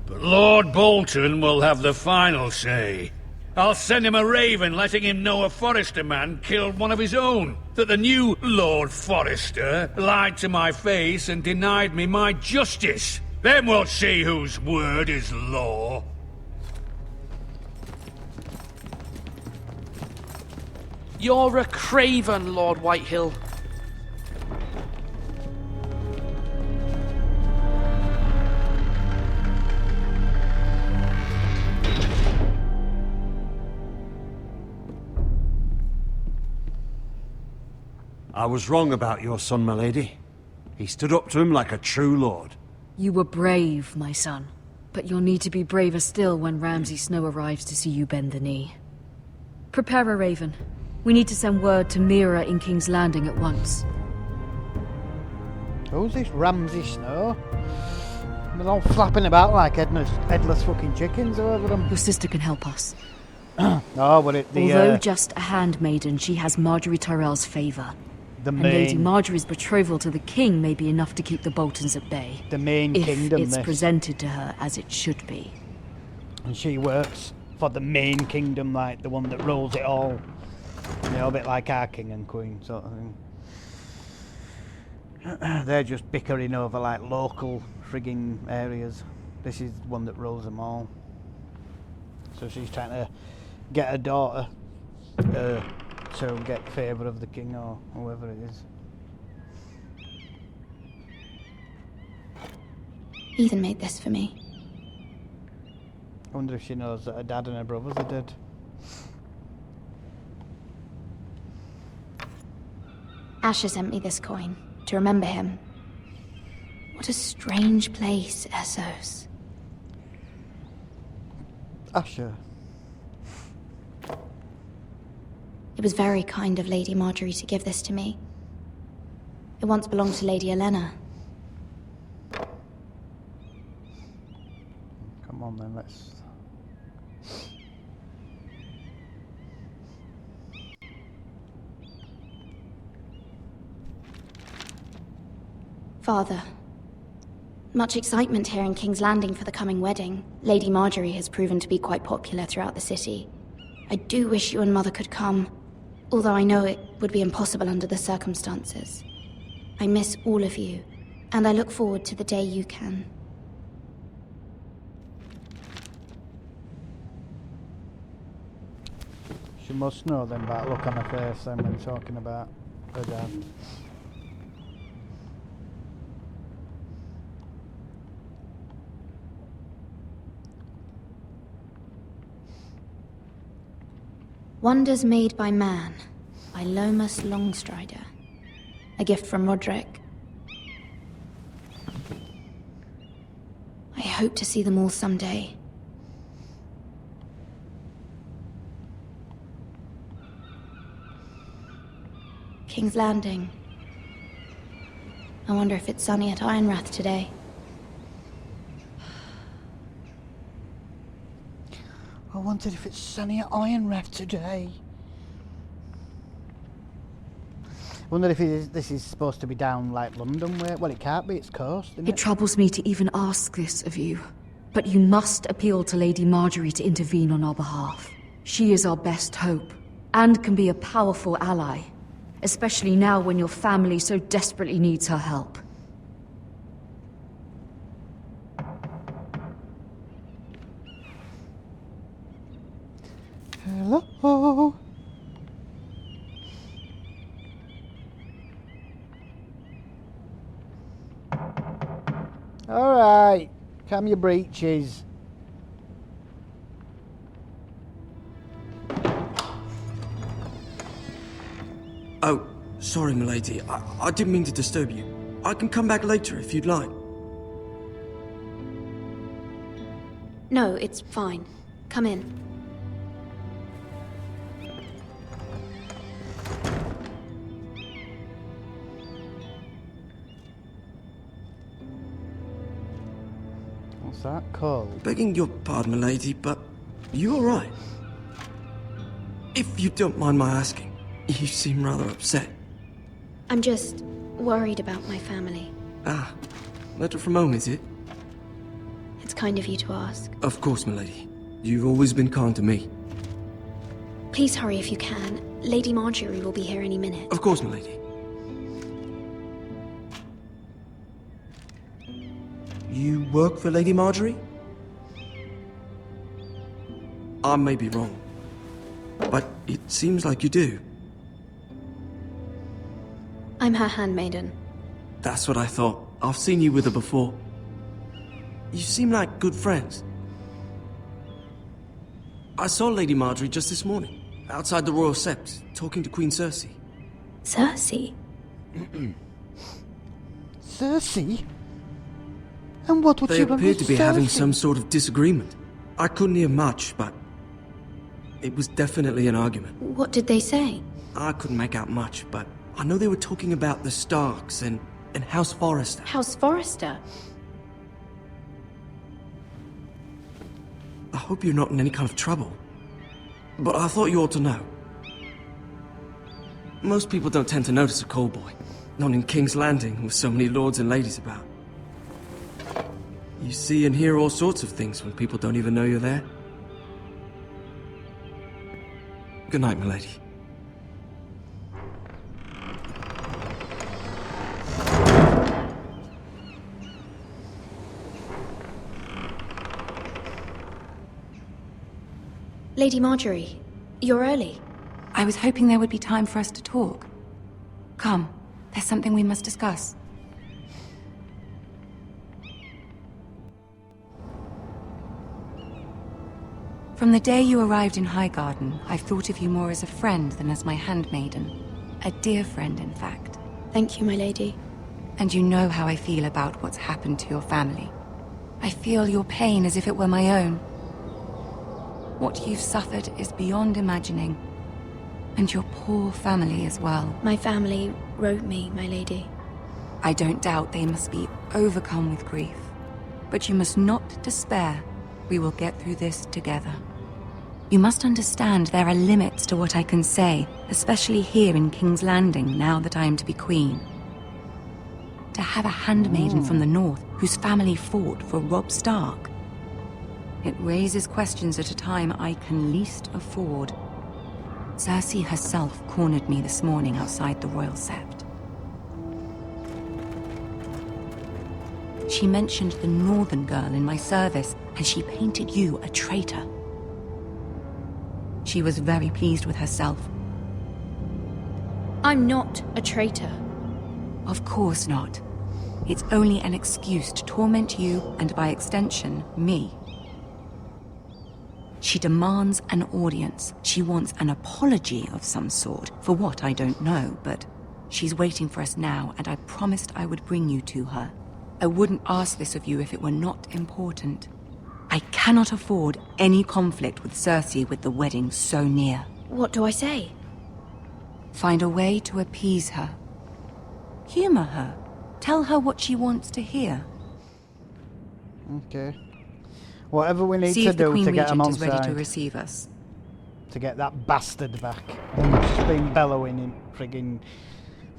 but Lord Bolton will have the final say. I'll send him a raven letting him know a Forrester man killed one of his own, that the new Lord Forrester lied to my face and denied me my justice. Then we'll see whose word is law. You're a craven, Lord Whitehill. I was wrong about your son, my lady. He stood up to him like a true lord. You were brave, my son. But you'll need to be braver still when Ramsay Snow arrives to see you bend the knee. Prepare a raven. We need to send word to Mira in King's Landing at once. Who's this Ramsay Snow? They're all flapping about like headless fucking chickens over them. Your sister can help us. Oh, but Although just a handmaiden, she has Marjorie Tyrell's favour. And Lady Marjorie's betrothal to the king may be enough to keep the Boltons at bay. The main kingdom, if it's presented to her as it should be. And she works for the main kingdom, like the one that rules it all. You know, a bit like our king and queen sort of thing. They're just bickering over like local frigging areas. This is the one that rules them all. So she's trying to get her daughter to get favour of the king or whoever it is. Ethan made this for me. I wonder if she knows that her dad and her brothers are dead. Asher sent me this coin to remember him. What a strange place, Essos. Asher. It was very kind of Lady Marjorie to give this to me. It once belonged to Lady Elena. Come on then, let's... Father, much excitement here in King's Landing for the coming wedding. Lady Marjorie has proven to be quite popular throughout the city. I do wish you and Mother could come, although I know it would be impossible under the circumstances. I miss all of you, and I look forward to the day you can. She must know then by the look on her face then when talking about her dad. Wonders Made by Man, by Lomas Longstrider. A gift from Roderick. I hope to see them all someday. King's Landing. I wonder if it's sunny at Ironrath today. I wondered if it's sunny at Ironrath today. I wonder if this is supposed to be down like London way. Well, it can't be, it's coast, isn't it? It troubles me to even ask this of you, but you must appeal to Lady Marjorie to intervene on our behalf. She is our best hope, and can be a powerful ally, especially now when your family so desperately needs her help. Hello? Alright, calm your breeches. Oh, sorry, milady. I didn't mean to disturb you. I can come back later if you'd like. No, it's fine. Come in. What's that called? Begging your pardon, milady, but you alright? If you don't mind my asking, you seem rather upset. I'm just worried about my family. Ah, letter from home, is it? It's kind of you to ask. Of course, milady. You've always been kind to me. Please hurry if you can. Lady Marjorie will be here any minute. Of course, milady. You work for Lady Marjorie? I may be wrong, but it seems like you do. I'm her handmaiden. That's what I thought. I've seen you with her before. You seem like good friends. I saw Lady Marjorie just this morning, outside the Royal Sept, talking to Queen Cersei. Cersei? Cersei? And what would They she want appeared with to be having Cersei? some sort of disagreement. I couldn't hear much, but it was definitely an argument. What did they say? I couldn't make out much, but I know they were talking about the Starks and House Forrester. House Forrester? I hope you're not in any kind of trouble, but I thought you ought to know. Most people don't tend to notice a call boy, not in King's Landing with so many lords and ladies about. You see and hear all sorts of things when people don't even know you're there. Good night, milady. Lady Marjorie, you're early. I was hoping there would be time for us to talk. Come, there's something we must discuss. From the day you arrived in Highgarden, I've thought of you more as a friend than as my handmaiden. A dear friend, in fact. Thank you, my lady. And you know how I feel about what's happened to your family. I feel your pain as if it were my own. What you've suffered is beyond imagining. And your poor family as well. My family wrote me, my lady. I don't doubt they must be overcome with grief. But you must not despair. We will get through this together. You must understand there are limits to what I can say, especially here in King's Landing, now that I am to be queen. To have a handmaiden from the north whose family fought for Robb Stark. It raises questions at a time I can least afford. Cersei herself cornered me this morning outside the Royal Sept. She mentioned the northern girl in my service, and she painted you a traitor. She was very pleased with herself. I'm not a traitor. Of course not. It's only an excuse to torment you, and by extension, me. She demands an audience. She wants an apology of some sort, for what I don't know, but she's waiting for us now, and I promised I would bring you to her. I wouldn't ask this of you if it were not important. I cannot afford any conflict with Cersei with the wedding so near. What do I say? Find a way to appease her. Humor her. Tell her what she wants to hear. Okay. Whatever we need See to if the do Queen to get him Regent on is ready to side. receive us. To get that bastard back. He's just been bellowing in friggin'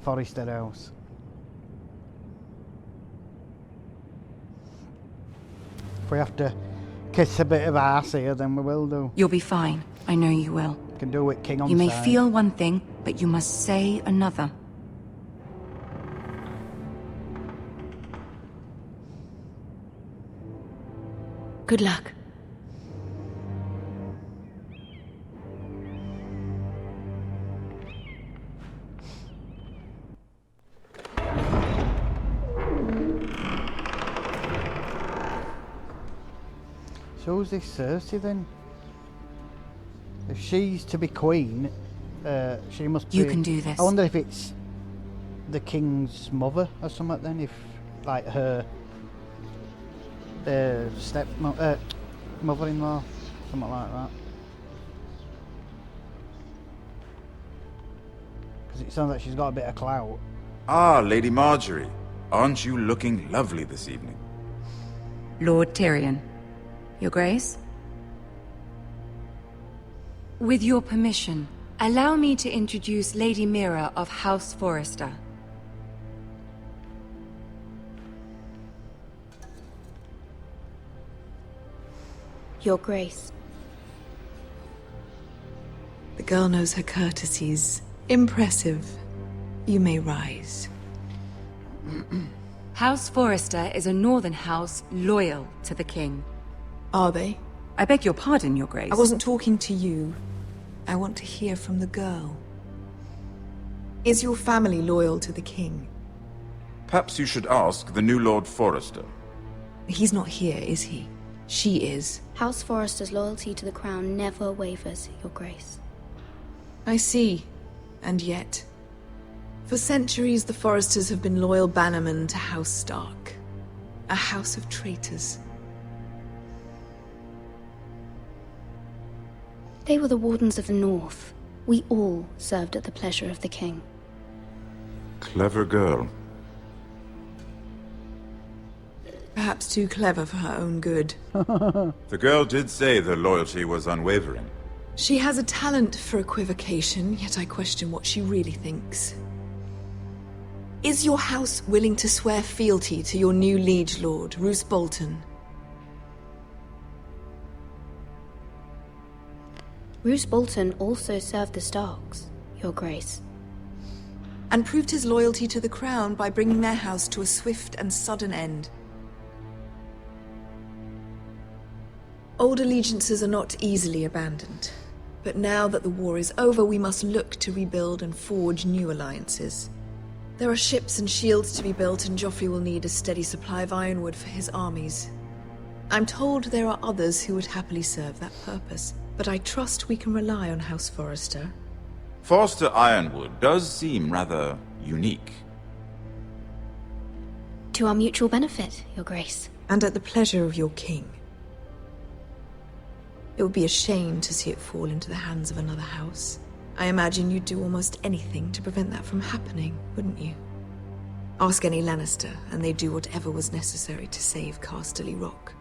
Forrester House. If we have to kiss a bit of arse here, then we will do. You'll be fine. I know you will. Can do it, King on You may side. feel one thing, but you must say another. Good luck. So who's this Cersei then? If she's to be queen, she must be... You can do this. I wonder if it's the king's mother or something then, if like her Mother-in-law, something like that. Because it sounds like she's got a bit of clout. Ah, Lady Marjorie. Aren't you looking lovely this evening? Lord Tyrion. Your Grace? With your permission, allow me to introduce Lady Mira of House Forrester. Your Grace. The girl knows her courtesies. Impressive. You may rise. House Forrester is a northern house loyal to the king. Are they? I beg your pardon, Your Grace. I wasn't talking to you. I want to hear from the girl. Is your family loyal to the king? Perhaps you should ask the new Lord Forrester. He's not here, is he? She is. House Forrester's loyalty to the crown never wavers, Your Grace. I see. And yet... For centuries, the Forresters have been loyal bannermen to House Stark. A house of traitors. They were the Wardens of the North. We all served at the pleasure of the king. Clever girl. Perhaps too clever for her own good. The girl did say their loyalty was unwavering. She has a talent for equivocation, yet I question what she really thinks. Is your house willing to swear fealty to your new liege lord, Roose Bolton? Roose Bolton also served the Starks, Your Grace. And proved his loyalty to the crown by bringing their house to a swift and sudden end. Old allegiances are not easily abandoned. But now that the war is over, we must look to rebuild and forge new alliances. There are ships and shields to be built, and Joffrey will need a steady supply of ironwood for his armies. I'm told there are others who would happily serve that purpose, but I trust we can rely on House Forrester. Forrester Ironwood does seem rather unique. To our mutual benefit, Your Grace. And at the pleasure of your king. It would be a shame to see it fall into the hands of another house. I imagine you'd do almost anything to prevent that from happening, wouldn't you? Ask any Lannister, and they'd do whatever was necessary to save Casterly Rock.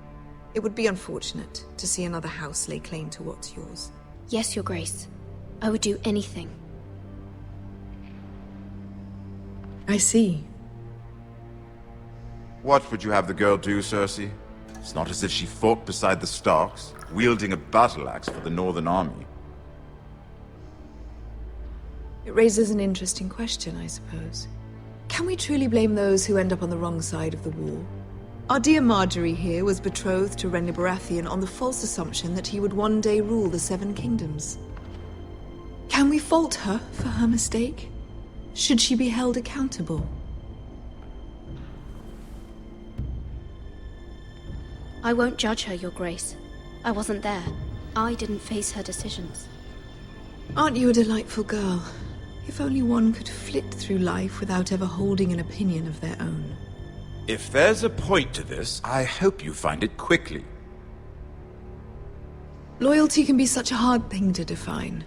It would be unfortunate to see another house lay claim to what's yours. Yes, Your Grace. I would do anything. I see. What would you have the girl do, Cersei? It's not as if she fought beside the Starks, wielding a battle axe for the Northern Army. It raises an interesting question, I suppose. Can we truly blame those who end up on the wrong side of the war? Our dear Marjorie here was betrothed to Renly Baratheon on the false assumption that he would one day rule the Seven Kingdoms. Can we fault her for her mistake? Should she be held accountable? I won't judge her, Your Grace. I wasn't there. I didn't face her decisions. Aren't you a delightful girl? If only one could flit through life without ever holding an opinion of their own. If there's a point to this, I hope you find it quickly. Loyalty can be such a hard thing to define.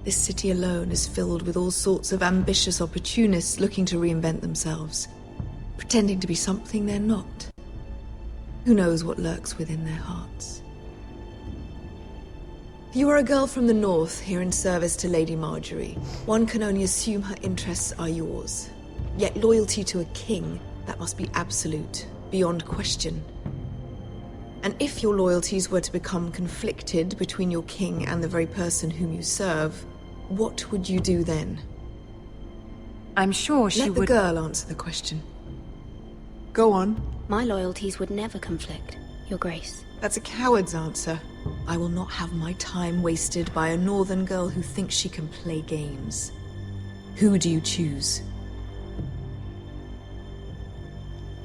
This city alone is filled with all sorts of ambitious opportunists looking to reinvent themselves, pretending to be something they're not. Who knows what lurks within their hearts? You are a girl from the north, here in service to Lady Marjorie. One can only assume her interests are yours. Yet loyalty to a king, that must be absolute, beyond question. And if your loyalties were to become conflicted between your king and the very person whom you serve, what would you do then? I'm sure she would... Let the girl answer the question. Go on. My loyalties would never conflict, Your Grace. That's a coward's answer. I will not have my time wasted by a northern girl who thinks she can play games. Who do you choose?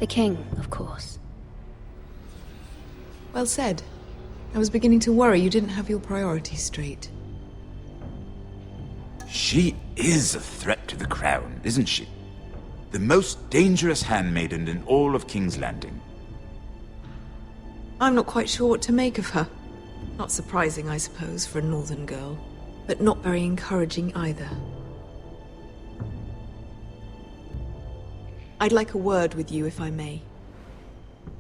The king, of course. Well said. I was beginning to worry you didn't have your priorities straight. She is a threat to the crown, isn't she? The most dangerous handmaiden in all of King's Landing. I'm not quite sure what to make of her. Not surprising, I suppose, for a northern girl, but not very encouraging either. I'd like a word with you, if I may.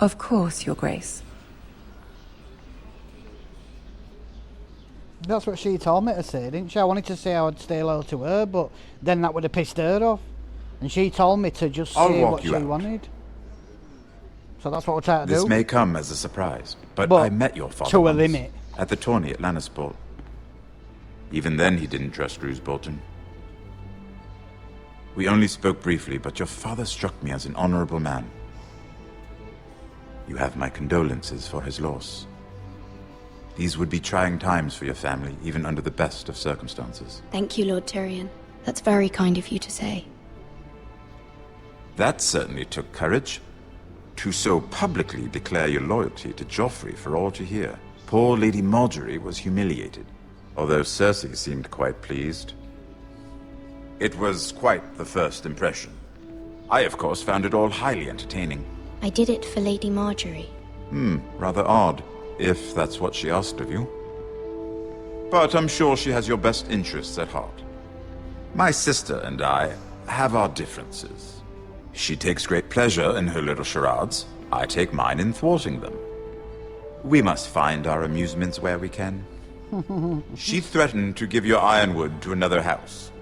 Of course, Your Grace. That's what she told me to say, didn't she? I wanted to say I would stay loyal to her, but then that would have pissed her off. And she told me to just say what she wanted. So that's what we're trying to do. This may come as a surprise, but I met your father to a once, limit. at the tourney at Lannisport. Even then he didn't trust Roose Bolton. We only spoke briefly, but your father struck me as an honorable man. You have my condolences for his loss. These would be trying times for your family, even under the best of circumstances. Thank you, Lord Tyrion. That's very kind of you to say. That certainly took courage. To so publicly declare your loyalty to Joffrey for all to hear. Poor Lady Margaery was humiliated, although Cersei seemed quite pleased. It was quite the first impression. I, of course, found it all highly entertaining. I did it for Lady Margaery. Rather odd, if that's what she asked of you. But I'm sure she has your best interests at heart. My sister and I have our differences. She takes great pleasure in her little charades. I take mine in thwarting them. We must find our amusements where we can. She threatened to give your ironwood to another house.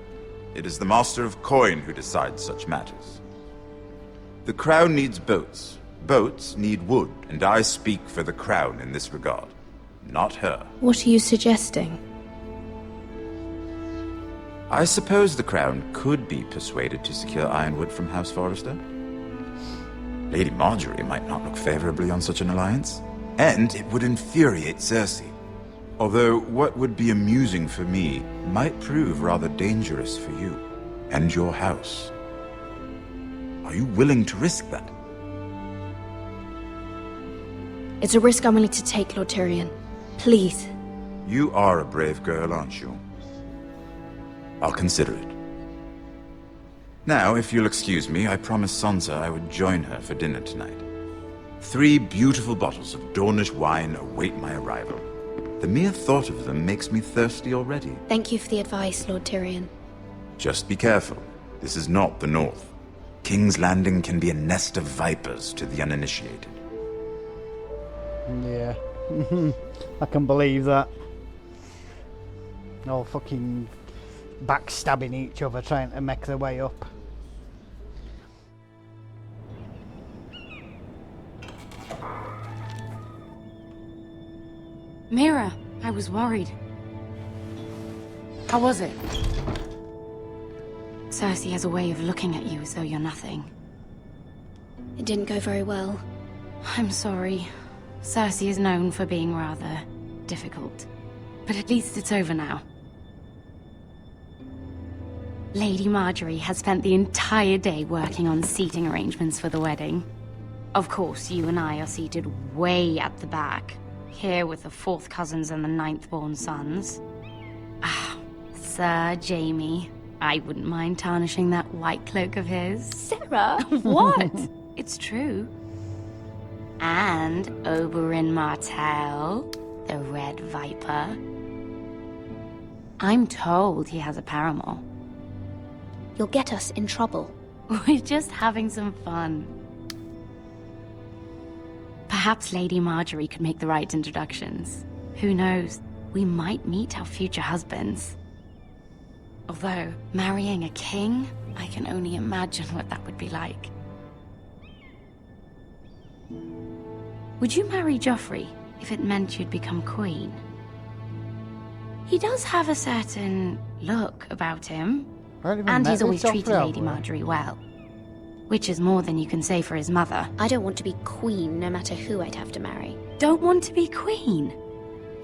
It is the Master of Coin who decides such matters. The Crown needs boats. Boats need wood, and I speak for the Crown in this regard. Not her. What are you suggesting? I suppose the Crown could be persuaded to secure ironwood from House Forrester. Lady Margaery might not look favorably on such an alliance, and it would infuriate Cersei. Although what would be amusing for me might prove rather dangerous for you and your house. Are you willing to risk that? It's a risk I'm willing to take, Lord Tyrion. Please. You are a brave girl, aren't you? I'll consider it. Now, if you'll excuse me, I promised Sansa I would join her for dinner tonight. 3 beautiful bottles of Dornish wine await my arrival. The mere thought of them makes me thirsty already. Thank you for the advice, Lord Tyrion. Just be careful. This is not the North. King's Landing can be a nest of vipers to the uninitiated. Yeah. I can believe that. All fucking backstabbing each other, trying to make their way up. Mira, I was worried. How was it? Cersei has a way of looking at you as though you're nothing. It didn't go very well. I'm sorry. Cersei is known for being rather difficult. But at least it's over now. Lady Margaery has spent the entire day working on seating arrangements for the wedding. Of course, you and I are seated way at the back. Here with the 4th cousins and the 9th-born sons. Ah, Sir Jaime. I wouldn't mind tarnishing that white cloak of his. Sarah! What? It's true. And Oberyn Martell, the Red Viper. I'm told he has a paramour. You'll get us in trouble. We're just having some fun. Perhaps Lady Margaery could make the right introductions. Who knows? We might meet our future husbands. Although, marrying a king, I can only imagine what that would be like. Would you marry Joffrey if it meant you'd become queen? He does have a certain look about him. And he's always treated Lady Margaery well. Which is more than you can say for his mother. I don't want to be queen, no matter who I'd have to marry. Don't want to be queen?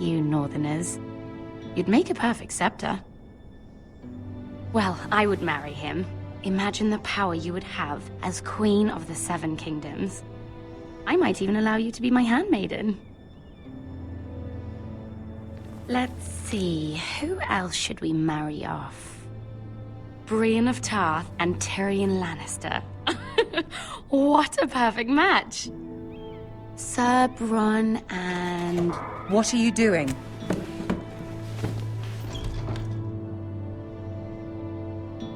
You northerners. You'd make a perfect scepter. Well, I would marry him. Imagine the power you would have as Queen of the 7 Kingdoms. I might even allow you to be my handmaiden. Let's see, who else should we marry off? Brienne of Tarth and Tyrion Lannister. What a perfect match! Sir Bronn and... What are you doing?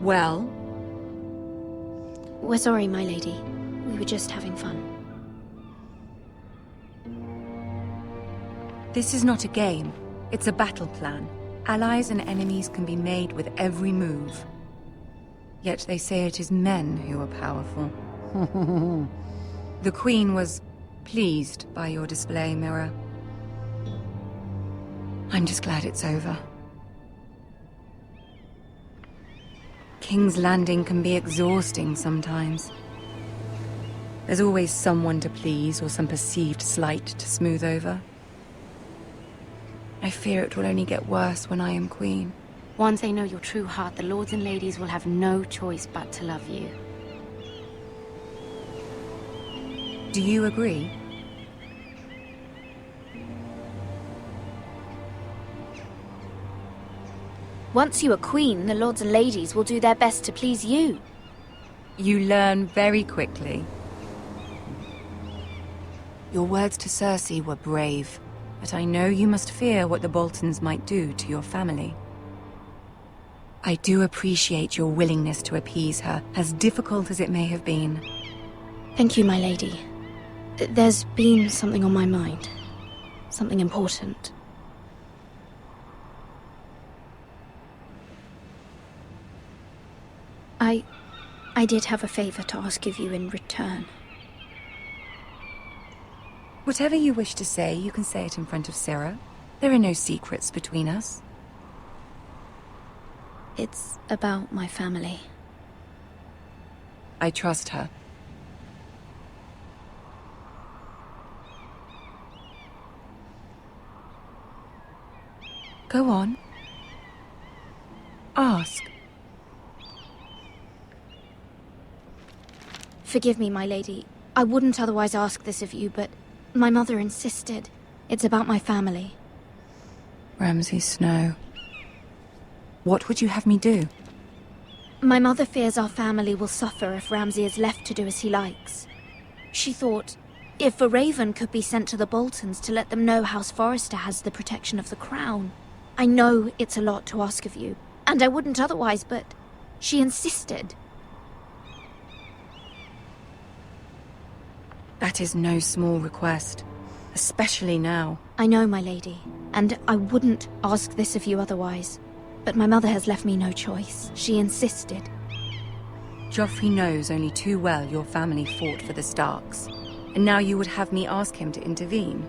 Well? We're sorry, my lady. We were just having fun. This is not a game. It's a battle plan. Allies and enemies can be made with every move. Yet they say it is men who are powerful. The Queen was pleased by your display, Mira. I'm just glad it's over. King's Landing can be exhausting sometimes. There's always someone to please or some perceived slight to smooth over. I fear it will only get worse when I am Queen. Once they know your true heart, the lords and ladies will have no choice but to love you. Do you agree? Once you are queen, the lords and ladies will do their best to please you. You learn very quickly. Your words to Cersei were brave, but I know you must fear what the Boltons might do to your family. I do appreciate your willingness to appease her, as difficult as it may have been. Thank you, my lady. There's been something on my mind. Something important. I did have a favor to ask of you in return. Whatever you wish to say, you can say it in front of Sarah. There are no secrets between us. It's about my family. I trust her. Go on. Ask. Forgive me, my lady. I wouldn't otherwise ask this of you, but my mother insisted. It's about my family. Ramsay Snow. What would you have me do? My mother fears our family will suffer if Ramsay is left to do as he likes. She thought, if a raven could be sent to the Boltons to let them know House Forrester has the protection of the crown. I know it's a lot to ask of you, and I wouldn't otherwise, but she insisted. That is no small request, especially now. I know, my lady, and I wouldn't ask this of you otherwise. But my mother has left me no choice. She insisted. Joffrey knows only too well your family fought for the Starks, and now you would have me ask him to intervene.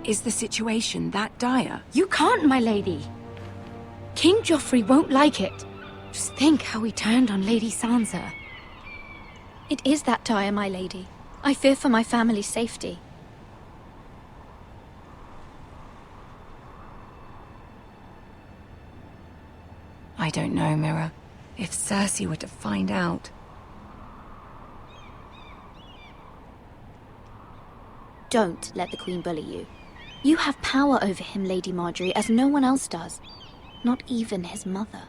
Is the situation that dire? You can't, my lady. King Joffrey won't like it. Just think how he turned on Lady Sansa. It is that dire, my lady. I fear for my family's safety. I don't know, Mira. If Cersei were to find out... Don't let the Queen bully you. You have power over him, Lady Marjorie, as no one else does. Not even his mother.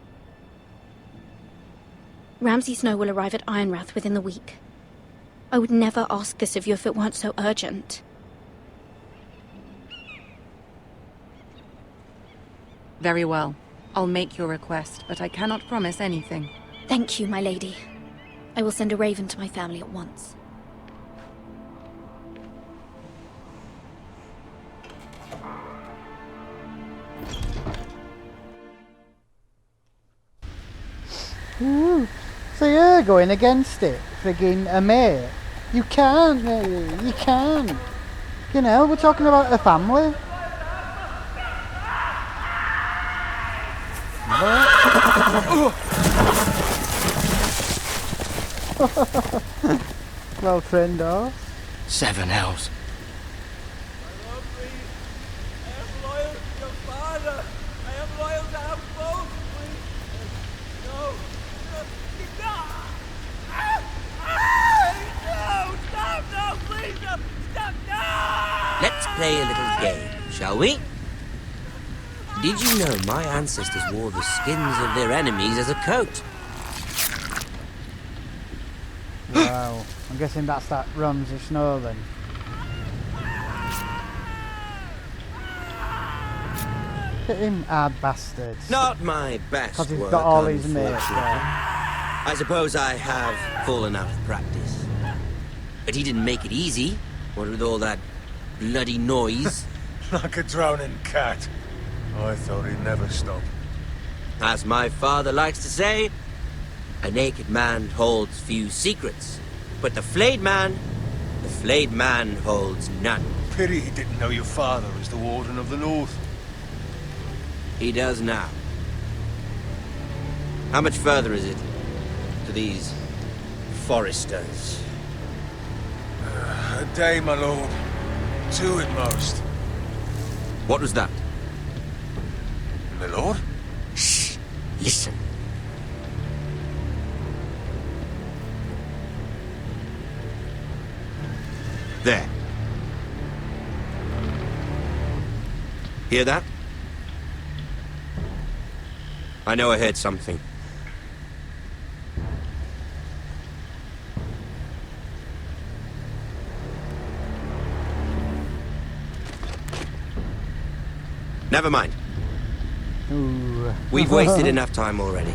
Ramsay Snow will arrive at Ironrath within the week. I would never ask this of you if it weren't so urgent. Very well. I'll make your request, but I cannot promise anything. Thank you, my lady. I will send a raven to my family at once. Ooh. So you're going against it, frigging a mate. You can't, mate. You can't. You know, we're talking about a family. Well trained horse. 7 hells. Let's play a little game, shall we? Did you know my ancestors wore the skins of their enemies as a coat? Wow. I'm guessing that's that Ramsay Snow then. Look at him, hard bastards. Not my best Because he's work, got all his mates unfortunately. there. I suppose I have fallen out of practice. But he didn't make it easy, what with all that bloody noise. Like a drowning cat. I thought he'd never stop. As my father likes to say, a naked man holds few secrets, but the flayed man holds none. Pity he didn't know your father was the Warden of the North. He does now. How much further is it to these foresters? A day, my lord. 2 at most. What was that? My lord? Shh! Listen. There. Hear that? I know I heard something. Never mind. Ooh. We've wasted enough time already.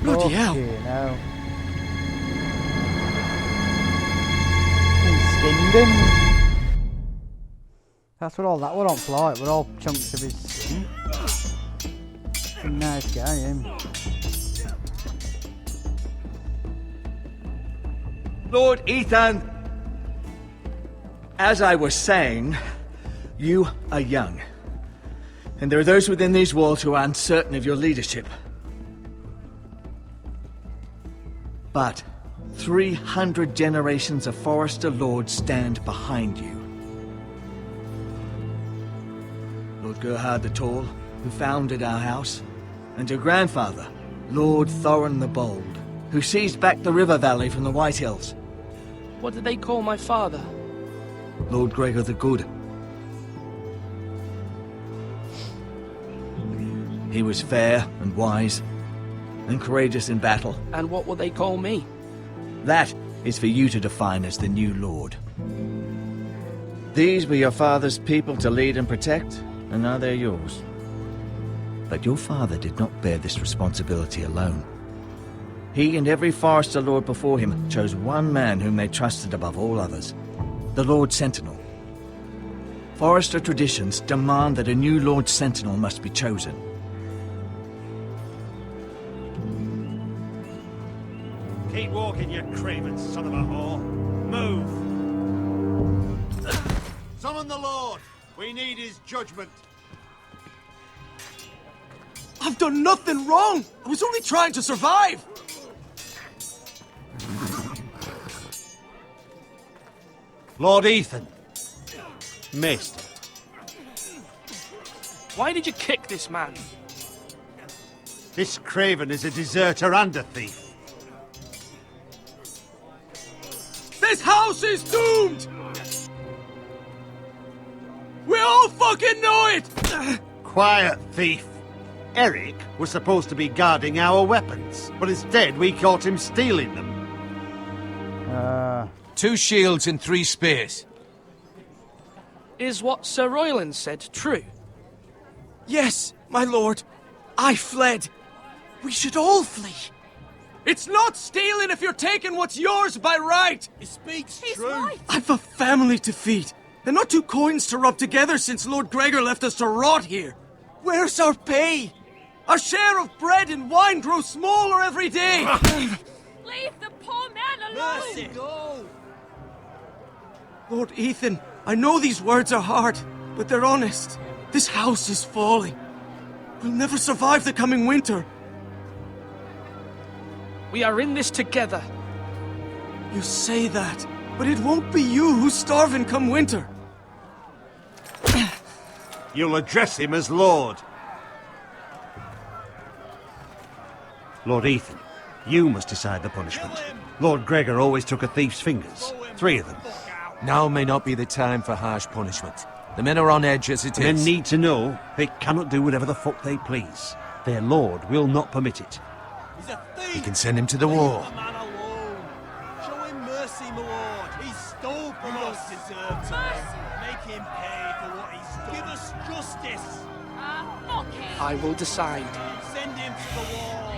Bloody hell. No. Skinned him. That's what all that were on flight. We're all chunks of his skin. A nice guy, him. Lord Ethan! As I was saying, you are young. And there are those within these walls who are uncertain of your leadership. But 300 generations of Forester Lords stand behind you. Lord Gerhard the Tall, who founded our house, and your grandfather, Lord Thorin the Bold, who seized back the river valley from the White Hills. What did they call my father? Lord Gregor the Good. He was fair and wise, and courageous in battle. And what will they call me? That is for you to define as the new Lord. These were your father's people to lead and protect, and now they're yours. But your father did not bear this responsibility alone. He and every Forester Lord before him chose one man whom they trusted above all others, the Lord Sentinel. Forester traditions demand that a new Lord Sentinel must be chosen. Keep walking, you craven son of a whore. Move! Summon the Lord! We need his judgment. I've done nothing wrong! I was only trying to survive! Lord Ethan. Missed. Why did you kick this man? This craven is a deserter and a thief. This house is doomed! We all fucking know it! Quiet, thief. Eric was supposed to be guarding our weapons, but instead we caught him stealing them. 2 shields and 3 spears. Is what Sir Royland said true? Yes, my lord. I fled. We should all flee. It's not stealing if you're taking what's yours by right! He speaks true. I've a family to feed, and not 2 coins to rub together since Lord Gregor left us to rot here. Where's our pay? Our share of bread and wine grows smaller every day! Leave the poor man alone! Mercy, go! Lord Ethan, I know these words are hard, but they're honest. This house is falling. We'll never survive the coming winter. We are in this together. You say that, but it won't be you who's starving come winter. You'll address him as Lord. Lord Ethan, you must decide the punishment. Lord Gregor always took a thief's fingers. 3 of them. Now may not be the time for harsh punishment. The men are on edge as it is. Men need to know they cannot do whatever the fuck they please. Their lord will not permit it. He's a thief! We can send him to the war. Leave the man alone. Show him mercy, my lord. He stole from us. Deserve to. Make him pay for what he stole. Give us justice. I will decide. Send him to the wall.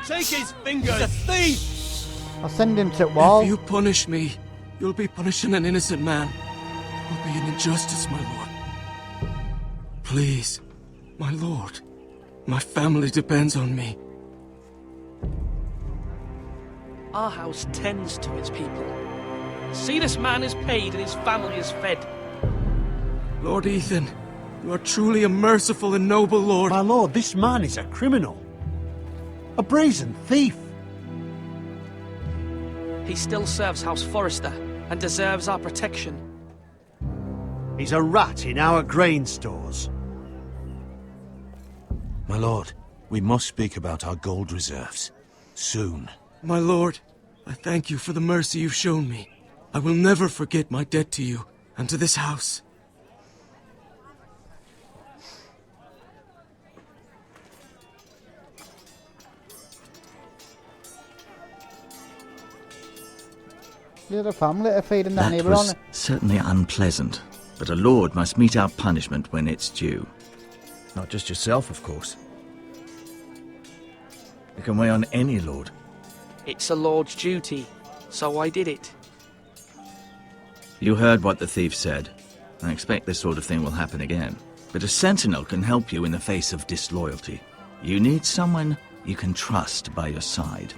Take his fingers. He's a thief! I'll send him to wall. If you punish me, you'll be punishing an innocent man. It will be an injustice, my lord. Please, my lord. My family depends on me. Our house tends to its people. See, this man is paid and his family is fed. Lord Ethan, you are truly a merciful and noble lord. My lord, this man is a criminal. A brazen thief. He still serves House Forrester and deserves our protection. He's a rat in our grain stores. My lord, we must speak about our gold reserves. Soon. My lord, I thank you for the mercy you've shown me. I will never forget my debt to you and to this house. The other family are feeding that That neighbour was on. certainly unpleasant, but a lord must mete out punishment when it's due. Not just yourself, of course. It can weigh on any lord. It's a lord's duty, so I did it. You heard what the thief said. I expect this sort of thing will happen again. But a sentinel can help you in the face of disloyalty. You need someone you can trust by your side.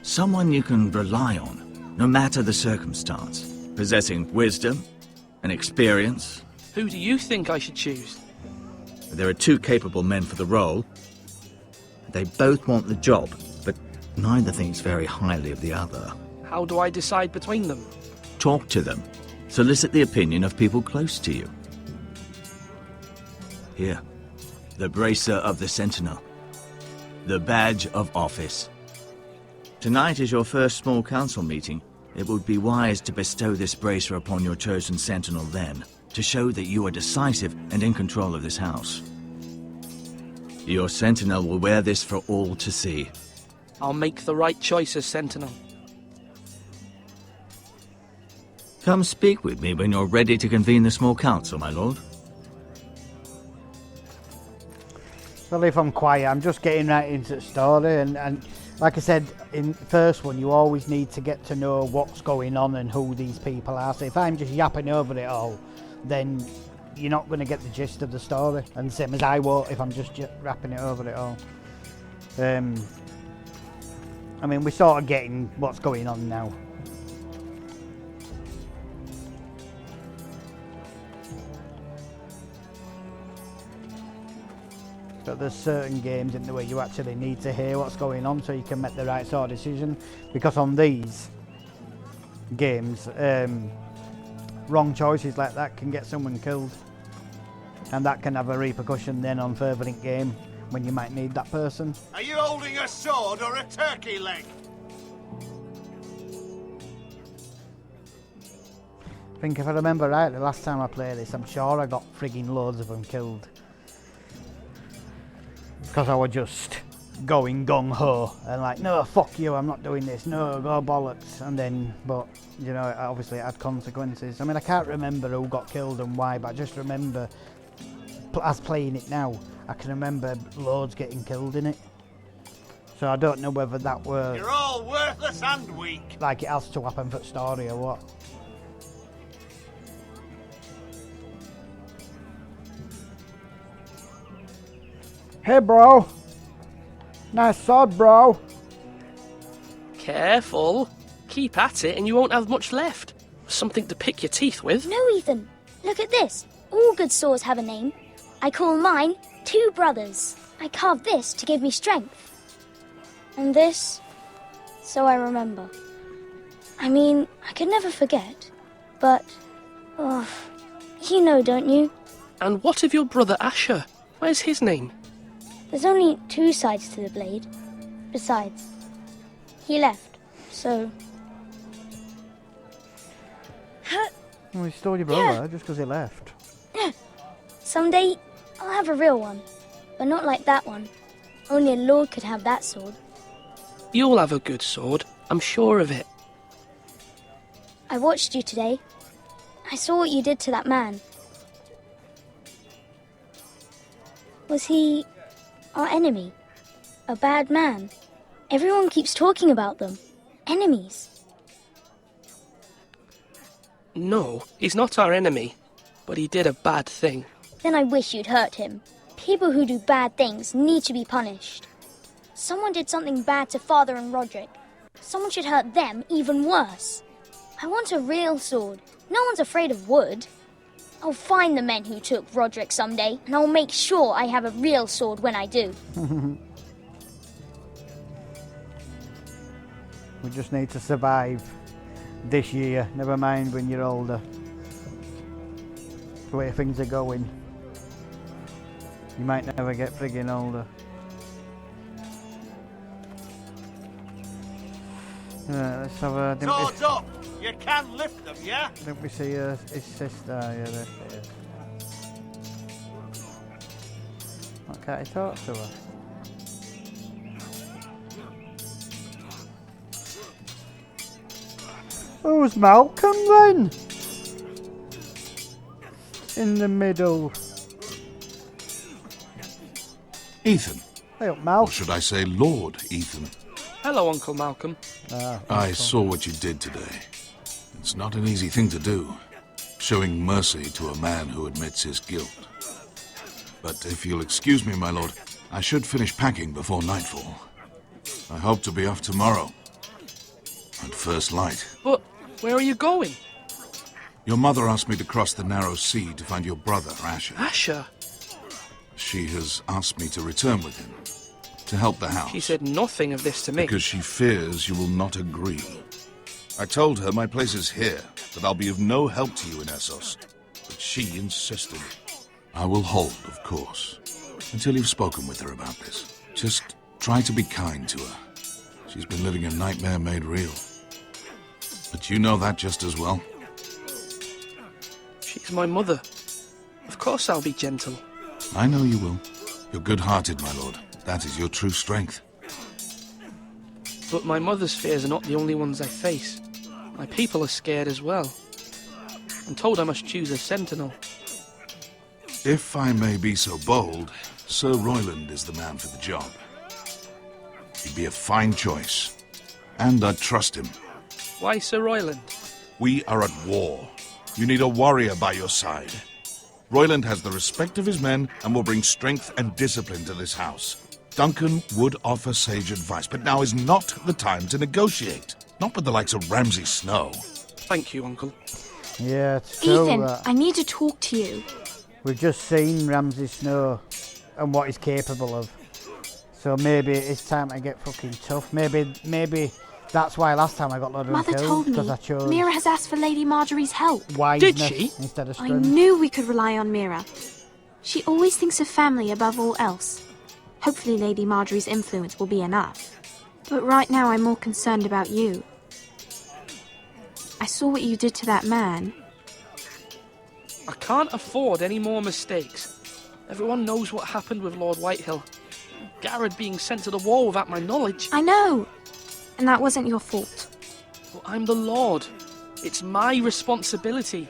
Someone you can rely on, no matter the circumstance. Possessing wisdom and experience. Who do you think I should choose? There are 2 capable men for the role. They both want the job, but neither thinks very highly of the other. How do I decide between them? Talk to them. Solicit the opinion of people close to you. Here, the bracer of the Sentinel. The badge of office. Tonight is your first small council meeting. It would be wise to bestow this bracer upon your chosen Sentinel then, to show that you are decisive and in control of this house. Your Sentinel will wear this for all to see. I'll make the right choice as Sentinel. Come speak with me when you're ready to convene the small council, my lord. Well, if I'm quiet, I'm just getting right into the story, and like I said in the first one, you always need to get to know what's going on and who these people are. So if I'm just yapping over it all, then you're not going to get the gist of the story, and same as I won't if I'm just rapping it over it all. I mean, we're sort of getting what's going on now. But there's certain games in the way you actually need to hear what's going on so you can make the right sort of decision, because on these games wrong choices like that can get someone killed, and that can have a repercussion then on further in game when you might need that person. Are you holding a sword or a turkey leg? I think if I remember right, the last time I played this, I'm sure I got frigging loads of them killed. Because I was just going gung-ho and like, no, fuck you, I'm not doing this, no, go bollocks. And then, but, you know, obviously it had consequences. I mean, I can't remember who got killed and why, but I just remember, as playing it now, I can remember loads getting killed in it. So I don't know whether that were... You're all worthless and weak. Like it has to happen for the story or what. Hey, bro. Nice sword, bro. Careful. Keep at it and you won't have much left. Something to pick your teeth with. No, Ethan. Look at this. All good swords have a name. I call mine Two Brothers. I carved this to give me strength. And this, so I remember. I mean, I could never forget. But, you know, don't you? And what of your brother Asher? Where's his name? There's only two sides to the blade. Besides, he left, so... Well, he stole your brother just because he left. Someday, I'll have a real one. But not like that one. Only a lord could have that sword. You'll have a good sword, I'm sure of it. I watched you today. I saw what you did to that man. Was he our enemy? A bad man? Everyone keeps talking about them. Enemies. No, he's not our enemy, but he did a bad thing. Then I wish you'd hurt him. People who do bad things need to be punished. Someone did something bad to Father and Roderick. Someone should hurt them even worse. I want a real sword. No one's afraid of wood. I'll find the men who took Roderick someday, and I'll make sure I have a real sword when I do. We just need to survive this year, never mind when you're older. The way things are going, you might never get friggin' older. Let's have a... Swords up! You can lift them, yeah? Didn't we see his sister? Yeah, there she is. Why can't he talk to her? Who's Malcolm then? In the middle. Ethan. Hey up, Mal. Or should I say Lord Ethan? Hello, Uncle Malcolm. I saw what you did today. It's not an easy thing to do, showing mercy to a man who admits his guilt. But if you'll excuse me, my lord, I should finish packing before nightfall. I hope to be off tomorrow. At first light. But where are you going? Your mother asked me to cross the narrow sea to find your brother, Asher. Asher? She has asked me to return with him, to help the house. She said nothing of this to me. Because she fears you will not agree. I told her my place is here, that I'll be of no help to you in Essos. But she insisted. I will hold, of course, until you've spoken with her about this. Just try to be kind to her. She's been living a nightmare made real. But you know that just as well. She's my mother. Of course I'll be gentle. I know you will. You're good-hearted, my lord. That is your true strength. But my mother's fears are not the only ones I face. My people are scared as well. I'm told I must choose a sentinel. If I may be so bold, Sir Royland is the man for the job. He'd be a fine choice. And I'd trust him. Why Sir Royland? We are at war. You need a warrior by your side. Royland has the respect of his men and will bring strength and discipline to this house. Duncan would offer sage advice, but now is not the time to negotiate. Not with the likes of Ramsay Snow. Thank you, Uncle. Yeah, it's true. Ethan, I need to talk to you. We've just seen Ramsay Snow and what he's capable of. So maybe it's time to get fucking tough. Maybe that's why last time I got loaded Mother kills, told me because I chose Mira has asked for Lady Marjorie's help. wiseness instead of I strength. knew we could rely on Mira. She always thinks of family above all else. Hopefully Lady Marjorie's influence will be enough. But right now I'm more concerned about you. I saw what you did to that man. I can't afford any more mistakes. Everyone knows what happened with Lord Whitehill. Garrett being sent to the war without my knowledge. I know! And that wasn't your fault. But I'm the Lord. It's my responsibility.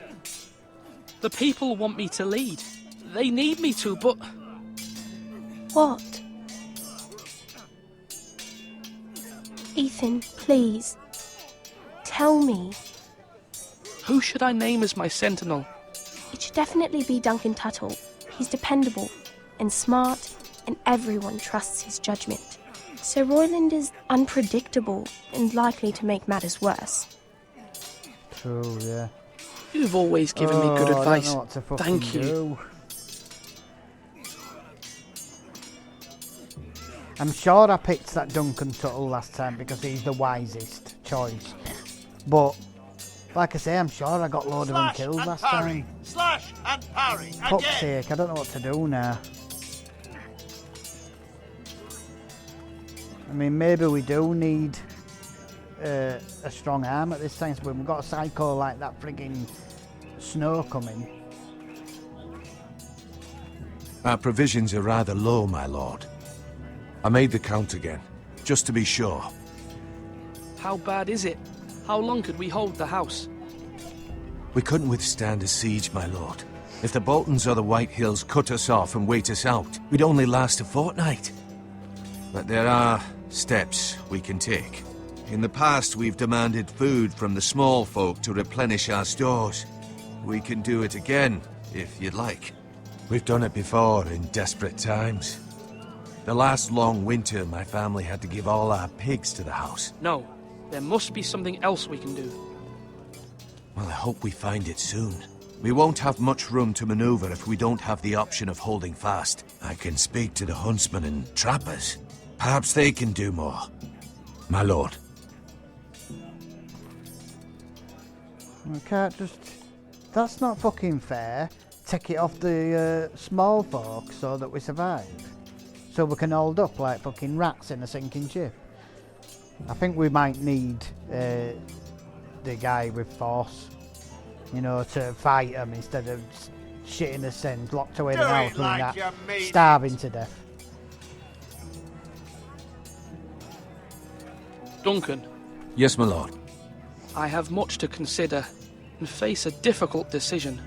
The people want me to lead. They need me to, but... What? Ethan, please. Tell me. Who should I name as my sentinel? It should definitely be Duncan Tuttle. He's dependable and smart, and everyone trusts his judgment. Sir Royland is unpredictable and likely to make matters worse. True, yeah. You've always given me good Oh, advice. I don't know what to fucking Thank you. do. I'm sure I picked that Duncan Tuttle last time because he's the wisest choice. But, like I say, I'm sure I got load of them killed last time. Slash and parry. Fuck's sake, I don't know what to do now. I mean, maybe we do need a strong arm at this time, so we've got a psycho like that frigging Snow coming. Our provisions are rather low, my lord. I made the count again, just to be sure. How bad is it? How long could we hold the house? We couldn't withstand a siege, my lord. If the Boltons or the White Hills cut us off and wait us out, we'd only last a fortnight. But there are steps we can take. In the past, we've demanded food from the small folk to replenish our stores. We can do it again, if you'd like. We've done it before in desperate times. The last long winter, my family had to give all our pigs to the house. No, there must be something else we can do. Well, I hope we find it soon. We won't have much room to maneuver if we don't have the option of holding fast. I can speak to the huntsmen and trappers. Perhaps they can do more. My lord. We can't just... That's not fucking fair. Take it off the small folk so that we survive. So we can hold up like fucking rats in a sinking ship. I think we might need the guy with force, you know, to fight him instead of shitting us in, locked away in the house like that, starving to death. Duncan. Yes, my lord. I have much to consider and face a difficult decision.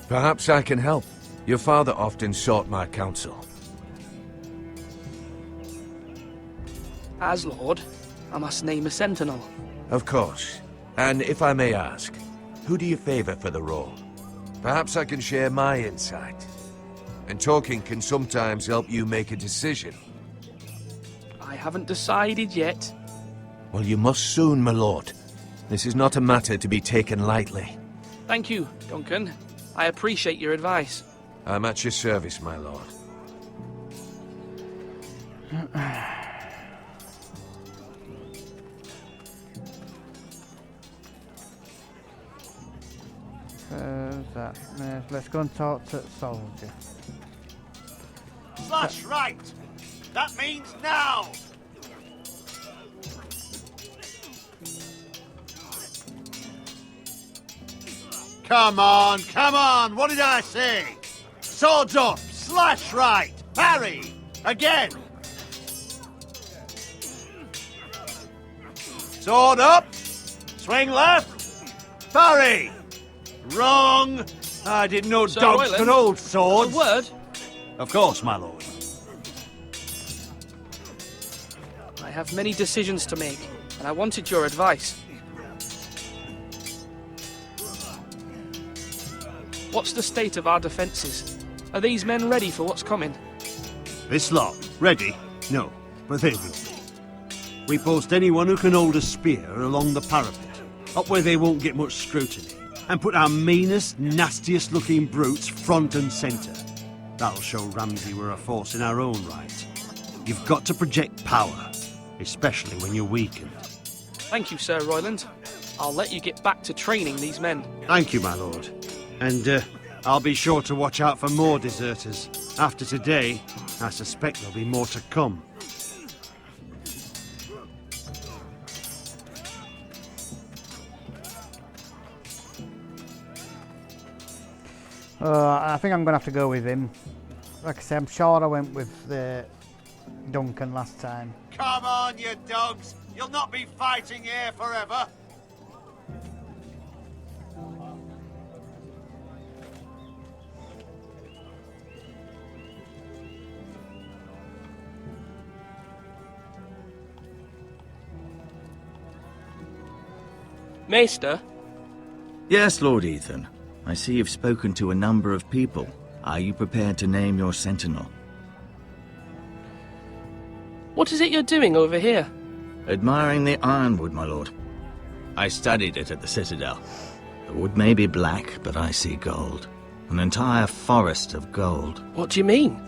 Perhaps I can help. Your father often sought my counsel. As Lord, I must name a sentinel. Of course. And if I may ask, who do you favor for the role? Perhaps I can share my insight. And talking can sometimes help you make a decision. I haven't decided yet. Well, you must soon, my lord. This is not a matter to be taken lightly. Thank you, Duncan. I appreciate your advice. I'm at your service, my lord. Let's go and talk to the soldier. Slash right. That means now. Come on, come on. What did I say? Swords up. Slash right. Parry. Again. Sword up. Swing left. Parry. Wrong. I didn't know Sir dogs Royland, could hold swords. A word? Of course, my lord. I have many decisions to make, and I wanted your advice. What's the state of our defences? Are these men ready for what's coming? This lot, ready? No, but they will be. We post anyone who can hold a spear along the parapet, up where they won't get much scrutiny, and put our meanest, nastiest looking brutes front and centre. That'll show Ramsay we're a force in our own right. You've got to project power, especially when you're weakened. Thank you, Sir Royland. I'll let you get back to training these men. Thank you, my lord. And I'll be sure to watch out for more deserters. After today, I suspect there'll be more to come. I think I'm going to have to go with him. Like I said, I'm sure I went with Duncan last time. Come on, you dogs! You'll not be fighting here forever! Maester? Yes, Lord Ethan. I see you've spoken to a number of people. Are you prepared to name your sentinel? What is it you're doing over here? Admiring the ironwood, my lord. I studied it at the Citadel. The wood may be black, but I see gold. An entire forest of gold. What do you mean?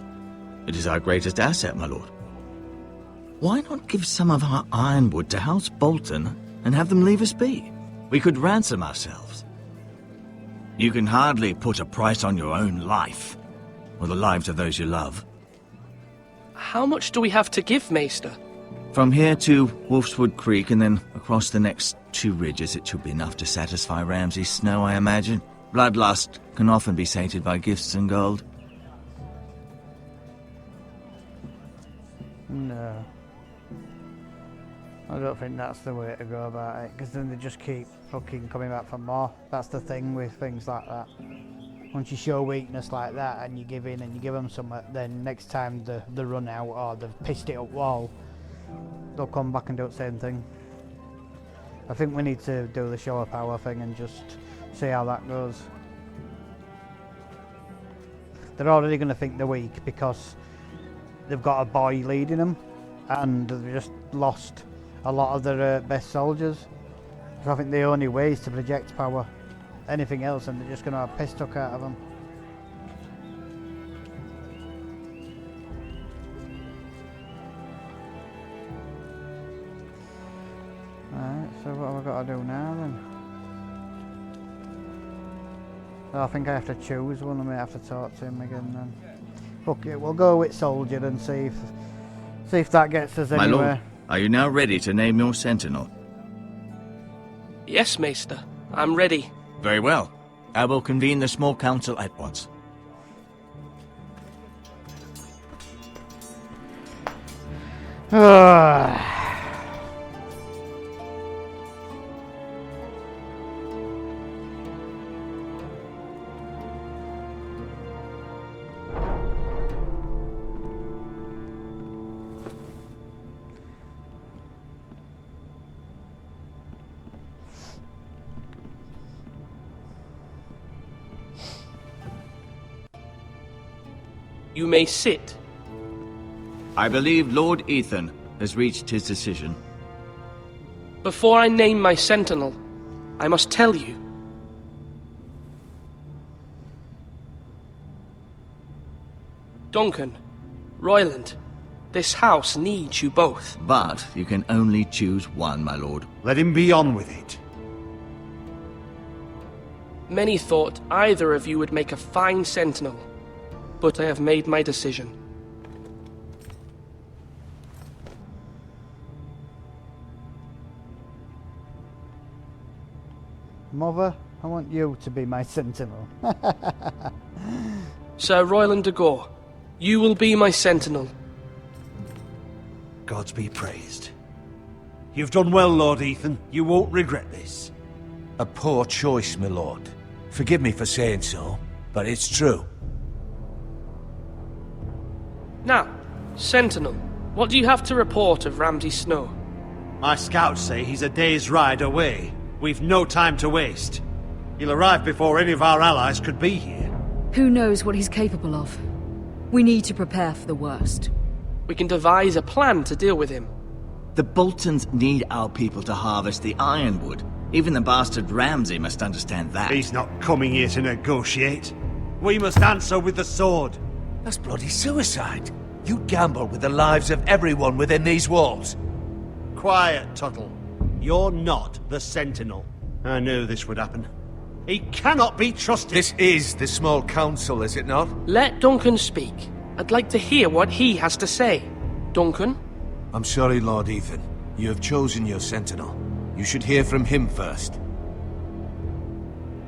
It is our greatest asset, my lord. Why not give some of our ironwood to House Bolton and have them leave us be? We could ransom ourselves. You can hardly put a price on your own life, or the lives of those you love. How much do we have to give, Maester? From here to Wolfswood Creek and then across the next 2 ridges, it should be enough to satisfy Ramsay Snow, I imagine. Bloodlust can often be sated by gifts and gold. No. I don't think that's the way to go about it, because then they just keep fucking coming back for more. That's the thing with things like that. Once you show weakness like that and you give in and you give them something, then next time they run out or they've pissed it up wall, they'll come back and do the same thing. I think we need to do the show of power thing and just see how that goes. They're already going to think they're weak because they've got a boy leading them and they've just lost a lot of their best soldiers. So I think the only way is to project power. Anything else and they're just going to have piss stuck out of them. Alright, so what have I got to do now then? I think I have to choose one. I may have to talk to him again then. Fuck it, we'll go with Soldier and see if that gets us anywhere. My lord, are you now ready to name your sentinel? Yes, Maester. I'm ready. Very well. I will convene the small council at once. You may sit. I believe Lord Ethan has reached his decision. Before I name my sentinel, I must tell you. Duncan, Royland, this house needs you both. But you can only choose one, my lord. Let him be on with it. Many thought either of you would make a fine sentinel, but I have made my decision. Mother, I want you to be my sentinel. Sir Royland de Gore, you will be my sentinel. Gods be praised. You've done well, Lord Ethan. You won't regret this. A poor choice, my lord. Forgive me for saying so, but it's true. Now, Sentinel, what do you have to report of Ramsay Snow? My scouts say he's a day's ride away. We've no time to waste. He'll arrive before any of our allies could be here. Who knows what he's capable of? We need to prepare for the worst. We can devise a plan to deal with him. The Boltons need our people to harvest the ironwood. Even the bastard Ramsay must understand that. He's not coming here to negotiate. We must answer with the sword. That's bloody suicide. You gamble with the lives of everyone within these walls. Quiet, Tuttle. You're not the Sentinel. I knew this would happen. He cannot be trusted. This is the small council, is it not? Let Duncan speak. I'd like to hear what he has to say. Duncan? I'm sorry, Lord Ethan. You have chosen your sentinel. You should hear from him first.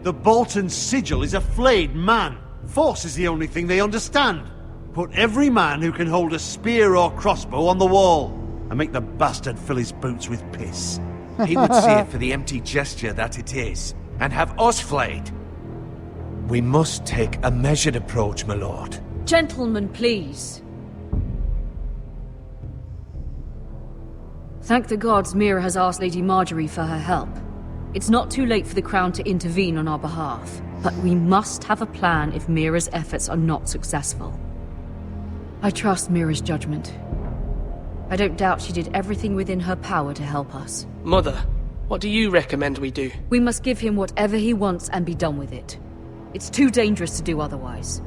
The Bolton sigil is a flayed man. Force is the only thing they understand. Put every man who can hold a spear or crossbow on the wall, and make the bastard fill his boots with piss. He would see it for the empty gesture that it is, and have us flayed. We must take a measured approach, my lord. Gentlemen, please. Thank the gods Mira has asked Lady Marjorie for her help. It's not too late for the Crown to intervene on our behalf, but we must have a plan if Mira's efforts are not successful. I trust Mira's judgment. I don't doubt she did everything within her power to help us. Mother, What do you recommend we do? We must give him whatever he wants and be done with it. It's too dangerous to do otherwise.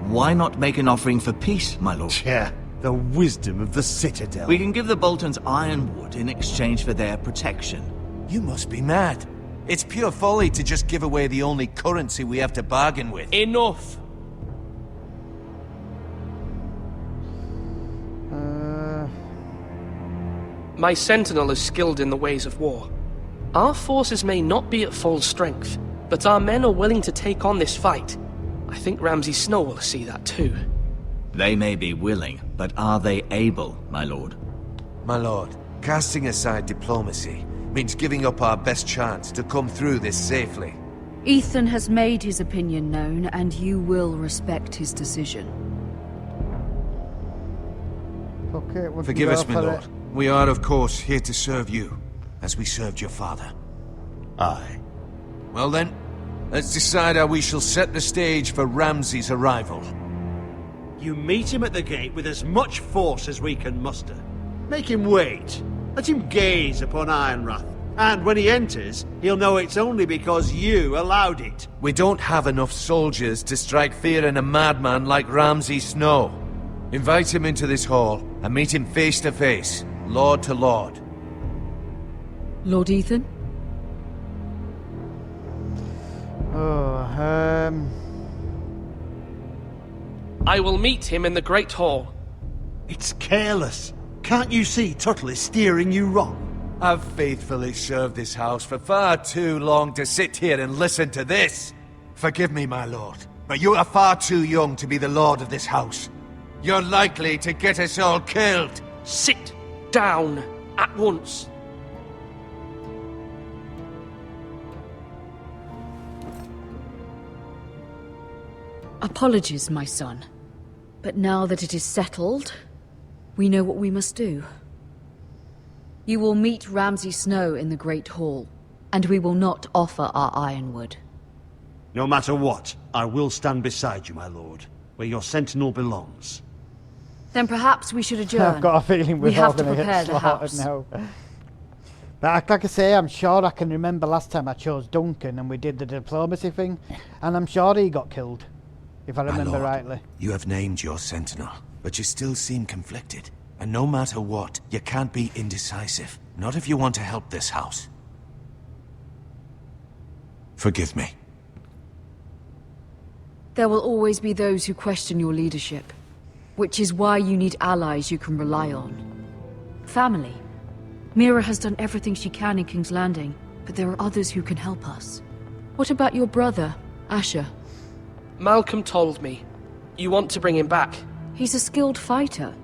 Why not make an offering for peace, my lord? Yeah, the wisdom of the Citadel. We can give the Boltons ironwood in exchange for their protection. You must be mad. It's pure folly to just give away the only currency we have to bargain with. Enough! My sentinel is skilled in the ways of war. Our forces may not be at full strength, but our men are willing to take on this fight. I think Ramsay Snow will see that too. They may be willing, but are they able, my lord? My lord, casting aside diplomacy means giving up our best chance to come through this safely. Ethan has made his opinion known, and you will respect his decision. Okay, we Forgive can us, go my for lord. it. We are, of course, here to serve you, as we served your father. Aye. Well then, let's decide how we shall set the stage for Ramsay's arrival. You meet him at the gate with as much force as we can muster. Make him wait. Let him gaze upon Ironrath. And when he enters, he'll know it's only because you allowed it. We don't have enough soldiers to strike fear in a madman like Ramsay Snow. Invite him into this hall and meet him face to face, lord to lord. Lord Ethan? I will meet him in the Great Hall. It's careless. Can't you see Tuttle is steering you wrong? I've faithfully served this house for far too long to sit here and listen to this. Forgive me, my lord, but you are far too young to be the lord of this house. You're likely to get us all killed. Sit down at once. Apologies, my son. But now that it is settled, we know what we must do. You will meet Ramsay Snow in the Great Hall, and we will not offer our ironwood. No matter what, I will stand beside you, my lord, where your sentinel belongs. Then perhaps we should adjourn. I've got a feeling we we're all have to going to prepare get the slaughtered house. now. But like I say, I'm sure I can remember last time I chose Duncan and we did the diplomacy thing, and I'm sure he got killed, if I My remember lord, rightly. You have named your sentinel, but you still seem conflicted. And no matter what, you can't be indecisive. Not if you want to help this house. Forgive me. There will always be those who question your leadership, which is why you need allies you can rely on. Family. Mira has done everything she can in King's Landing, but there are others who can help us. What about your brother, Asher? Malcolm told me. You want to bring him back? He's a skilled fighter.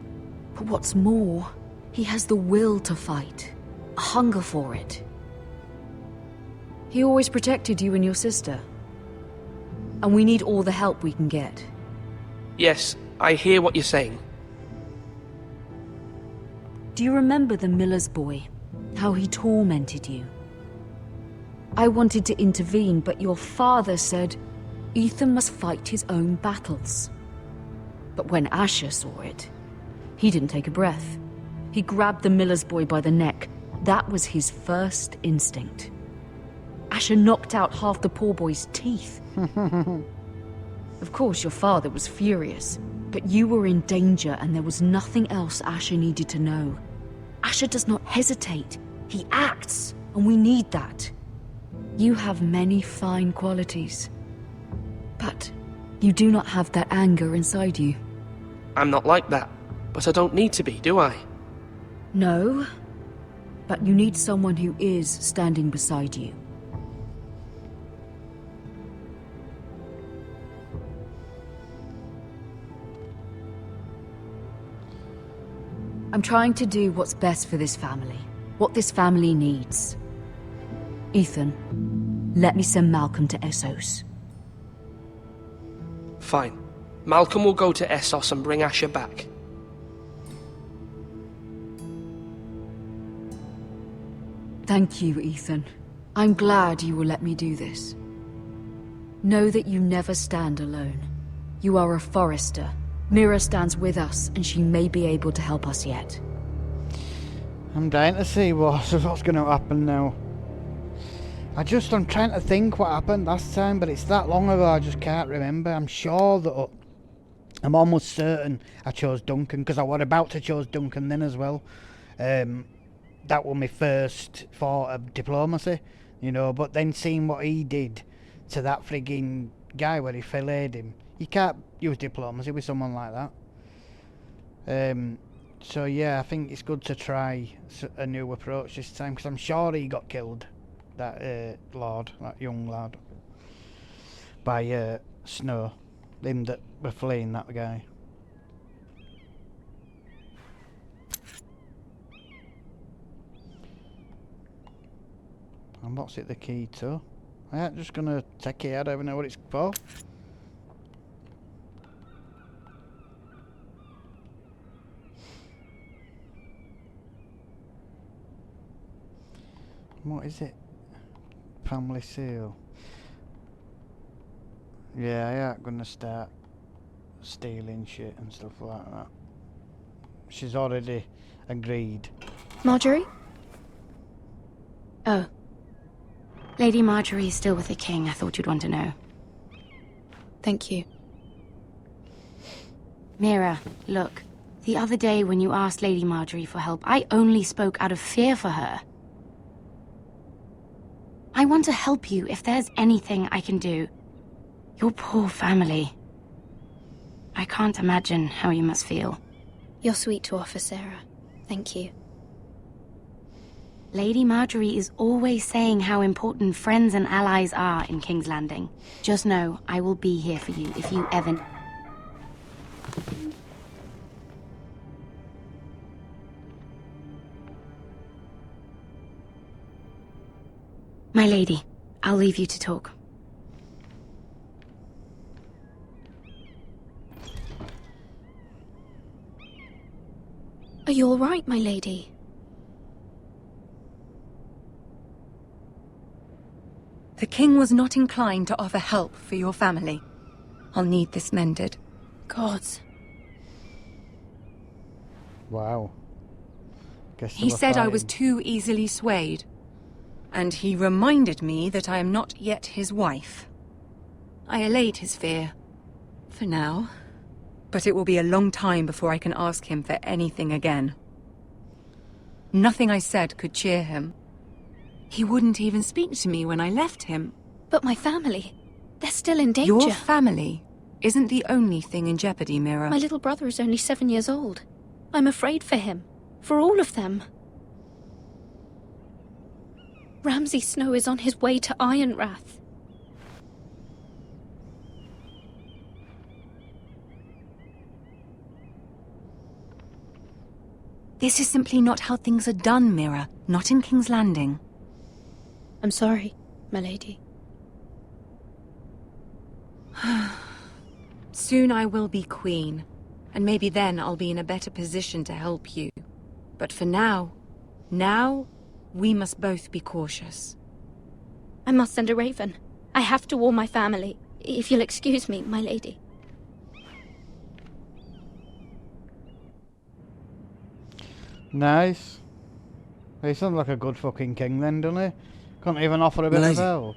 But what's more, he has the will to fight. A hunger for it. He always protected you and your sister. And we need all the help we can get. Yes, I hear what you're saying. Do you remember the miller's boy? How he tormented you? I wanted to intervene, but your father said Ethan must fight his own battles. But when Asher saw it, he didn't take a breath. He grabbed the miller's boy by the neck. That was his first instinct. Asher knocked out half the poor boy's teeth. Of course, your father was furious, but you were in danger and there was nothing else Asher needed to know. Asher does not hesitate. He acts, and we need that. You have many fine qualities, but you do not have that anger inside you. I'm not like that, but I don't need to be, do I? No, but you need someone who is standing beside you. I'm trying to do what's best for this family, what this family needs. Ethan, let me send Malcolm to Essos. Fine. Malcolm will go to Essos and bring Asher back. Thank you, Ethan. I'm glad you will let me do this. Know that you never stand alone. You are a Forrester. Mira stands with us, and she may be able to help us yet. I'm dying to see what's going to happen now. I'm trying to think what happened last time, but it's that long ago I just can't remember. I'm almost certain I chose Duncan, because I was about to choose Duncan then as well. That was my first thought of diplomacy, you know, but then seeing what he did to that frigging guy where he filleted him, you can't use diplomacy with someone like that. So yeah, I think it's good to try a new approach this time, because I'm sure he got killed, that young lad, by Snow, him that were fleeing that guy. And what's it the key to? I'm just gonna take it, I don't even know what it's for. What is it? Family seal. Yeah, I ain't gonna start stealing shit and stuff like that. She's already agreed. Marjorie? Oh. Lady Marjorie is still with the king. I thought you'd want to know. Thank you. Mira, look. The other day when you asked Lady Marjorie for help, I only spoke out of fear for her. I want to help you if there's anything I can do. Your poor family. I can't imagine how you must feel. You're sweet to offer, Sarah. Thank you. Lady Marjorie is always saying how important friends and allies are in King's Landing. Just know, I will be here for you if you ever... My lady, I'll leave you to talk. Are you all right, my lady? The king was not inclined to offer help for your family. I'll need this mended. Gods. Wow. He said I was too easily swayed. And he reminded me that I am not yet his wife. I allayed his fear. For now. But it will be a long time before I can ask him for anything again. Nothing I said could cheer him. He wouldn't even speak to me when I left him. But my family, they're still in danger. Your family isn't the only thing in jeopardy, Mira. My little brother is only 7 years old. I'm afraid for him. For all of them. Ramsay Snow is on his way to Ironrath. This is simply not how things are done, Mira. Not in King's Landing. I'm sorry, my lady. Soon I will be queen, and maybe then I'll be in a better position to help you. But for now, we must both be cautious. I must send a raven. I have to warn my family. If you'll excuse me, my lady. Nice. He sounds like a good fucking king then, doesn't he? Can't even offer a bit of help.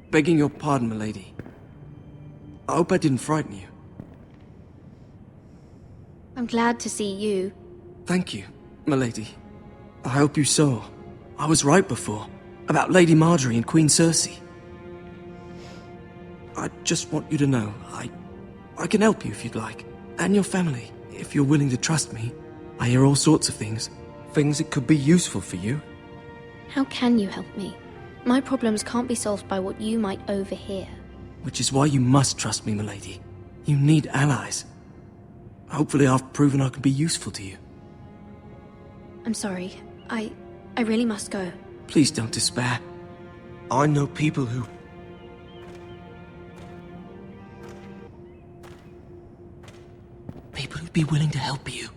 Begging your pardon, milady. I hope I didn't frighten you. I'm glad to see you. Thank you, milady. I hope you saw. I was right before. About Lady Marjorie and Queen Cersei. I just want you to know, I can help you if you'd like. And your family, if you're willing to trust me. I hear all sorts of things. Things that could be useful for you. How can you help me? My problems can't be solved by what you might overhear. Which is why you must trust me, milady. You need allies. Hopefully I've proven I can be useful to you. I'm sorry. I really must go. Please don't despair. I know people who... People who'd be willing to help you.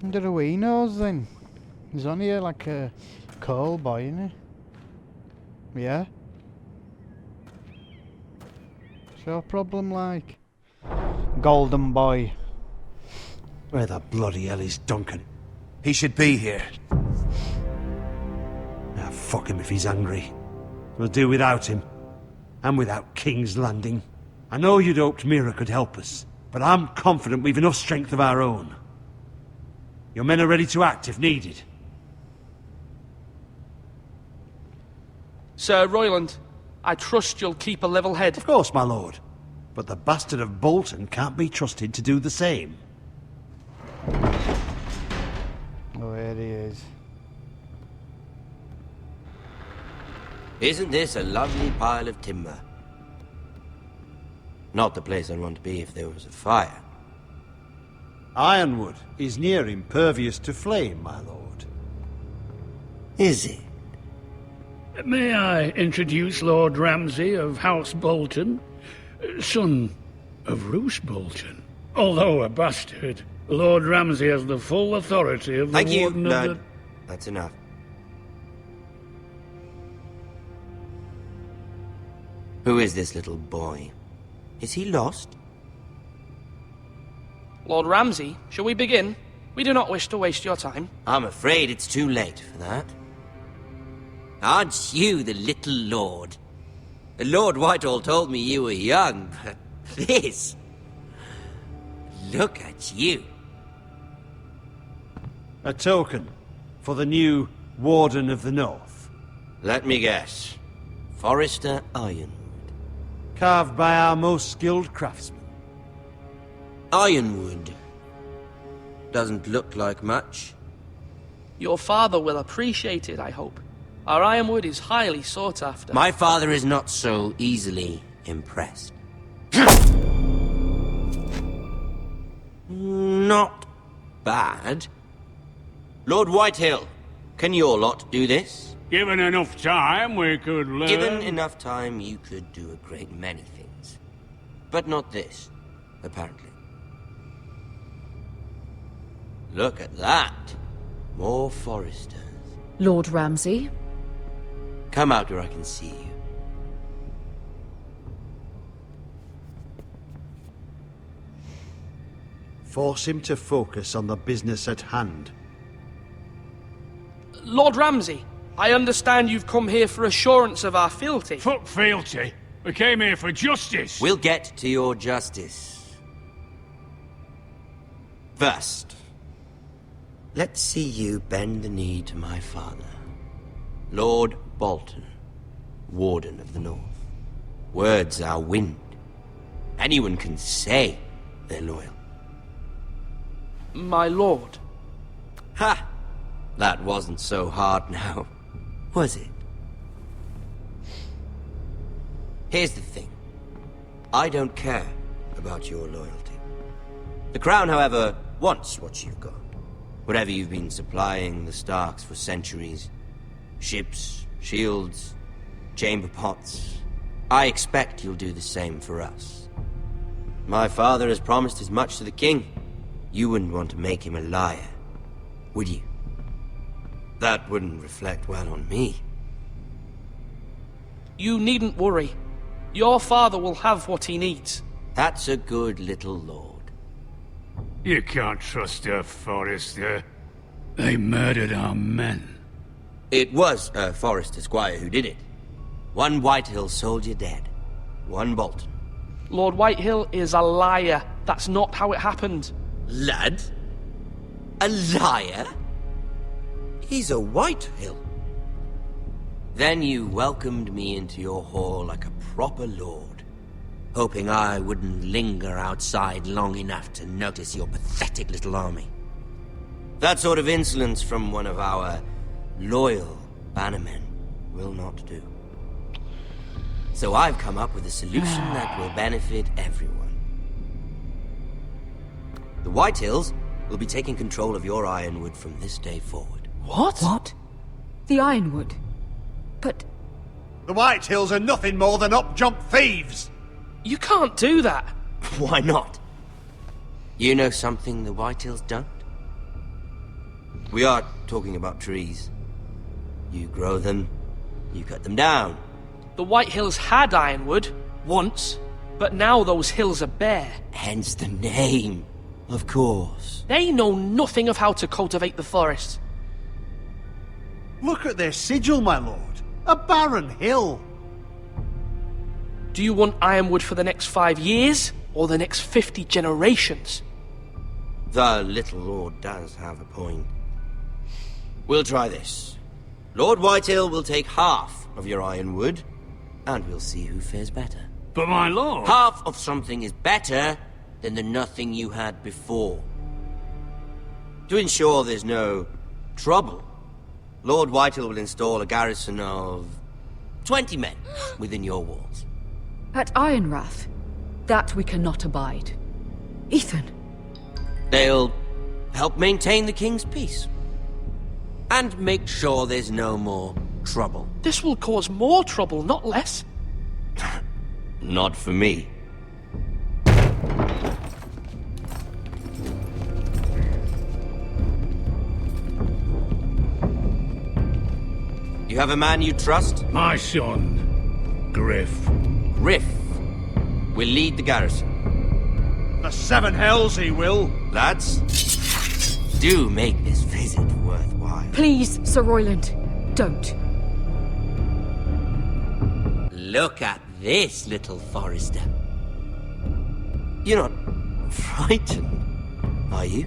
Wonder who he knows then. He's only like a coal boy, isn't he? Yeah? What's your problem like? Golden boy. Where the bloody hell is Duncan? He should be here. Ah, fuck him if he's angry. We'll do without him. And without King's Landing. I know you'd hoped Mira could help us, but I'm confident we've enough strength of our own. Your men are ready to act if needed. Sir Royland, I trust you'll keep a level head. Of course, my lord. But the bastard of Bolton can't be trusted to do the same. Oh, here he is. Isn't this a lovely pile of timber? Not the place I'd want to be if there was a fire. Ironwood is near impervious to flame, my lord. Is it? May I introduce Lord Ramsay of House Bolton, son of Roose Bolton? Although a bastard, Lord Ramsay has the full authority of the Thank you, Warden of Lord. the... That's enough. Who is this little boy? Is he lost? Lord Ramsay, shall we begin? We do not wish to waste your time. I'm afraid it's too late for that. Aren't you the little lord? Lord Whitehall told me you were young, but this... Look at you. A token for the new Warden of the North. Let me guess. Forrester Ironwood. Carved by our most skilled craftsmen. Ironwood. Doesn't look like much. Your father will appreciate it, I hope. Our ironwood is highly sought after. My father is not so easily impressed. Not bad. Lord Whitehill, can your lot do this? Given enough time, we could learn... Given enough time, you could do a great many things. But not this, apparently. Look at that. More Foresters. Lord Ramsay? Come out where I can see you. Force him to focus on the business at hand. Lord Ramsay, I understand you've come here for assurance of our fealty. Fuck fealty. We came here for justice. We'll get to your justice. First, let's see you bend the knee to my father, Lord Bolton, Warden of the North. Words are wind. Anyone can say they're loyal. My lord. Ha! That wasn't so hard now, was it? Here's the thing. I don't care about your loyalty. The Crown, however, wants what you've got. Whatever you've been supplying the Starks for centuries. Ships, shields, chamber pots. I expect you'll do the same for us. My father has promised as much to the king. You wouldn't want to make him a liar, would you? That wouldn't reflect well on me. You needn't worry. Your father will have what he needs. That's a good little lord. You can't trust her, Forrester. They murdered our men. It was a Forrester Squire who did it. One Whitehill soldier dead. One Bolton. Lord Whitehill is a liar. That's not how it happened. Lad? A liar? He's a Whitehill. Then you welcomed me into your hall like a proper lord, hoping I wouldn't linger outside long enough to notice your pathetic little army. That sort of insolence from one of our loyal bannermen will not do. So I've come up with a solution that will benefit everyone. The Whitehills will be taking control of your ironwood from this day forward. What? What? The Ironwood? But... The Whitehills are nothing more than up-jump thieves! You can't do that! Why not? You know something the Whitehills don't? We are talking about trees. You grow them, you cut them down. The White Hills had ironwood, once, but now those hills are bare. Hence the name, of course. They know nothing of how to cultivate the forest. Look at their sigil, my lord. A barren hill. Do you want ironwood for the next 5 years, or the next 50 generations? The little lord does have a point. We'll try this. Lord Whitehill will take half of your ironwood, and we'll see who fares better. But my lord... Half of something is better than the nothing you had before. To ensure there's no trouble, Lord Whitehill will install a garrison of 20 men within your walls. At Ironrath, that we cannot abide. Ethan. They'll help maintain the king's peace. And make sure there's no more trouble. This will cause more trouble, not less. Not for me. You have a man you trust? My son, Griff. Griff will lead the garrison. The seven hells he will. Lads, do make this visit worthwhile. Please, Sir Royland, don't. Look at this, little Forester. You're not frightened, are you?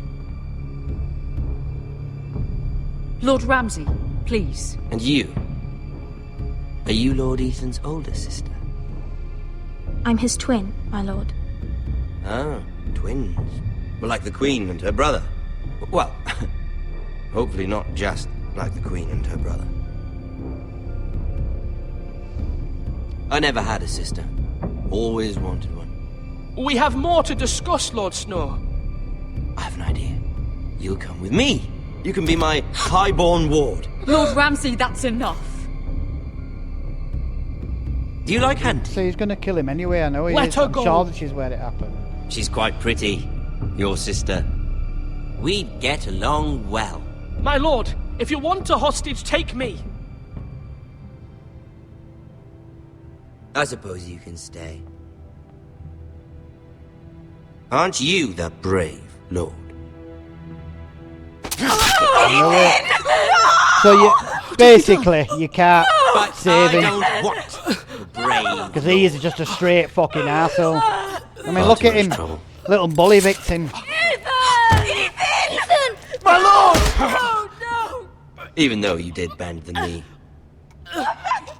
Lord Ramsay, please. And you? Are you Lord Ethan's older sister? I'm his twin, my lord. Ah, twins. Well, like the Queen and her brother. Well, hopefully not just like the Queen and her brother. I never had a sister. Always wanted one. We have more to discuss, Lord Snow. I have an idea. You'll come with me. You can be my highborn ward. Lord Ramsay, that's enough. Do you like hunting? So he's going to kill him anyway, I know he Let is. her I'm go. sure that she's where it happened. She's quite pretty, your sister. We'd get along well. My lord, if you want a hostage, take me. I suppose you can stay. Aren't you the brave lord? So you basically you can't But save I him don't want the brave. because he is just a straight fucking arsehole. I mean, Far look too at much him, trouble. little bully victim. Ethan! My lord! Oh, no! Even though you did bend the knee.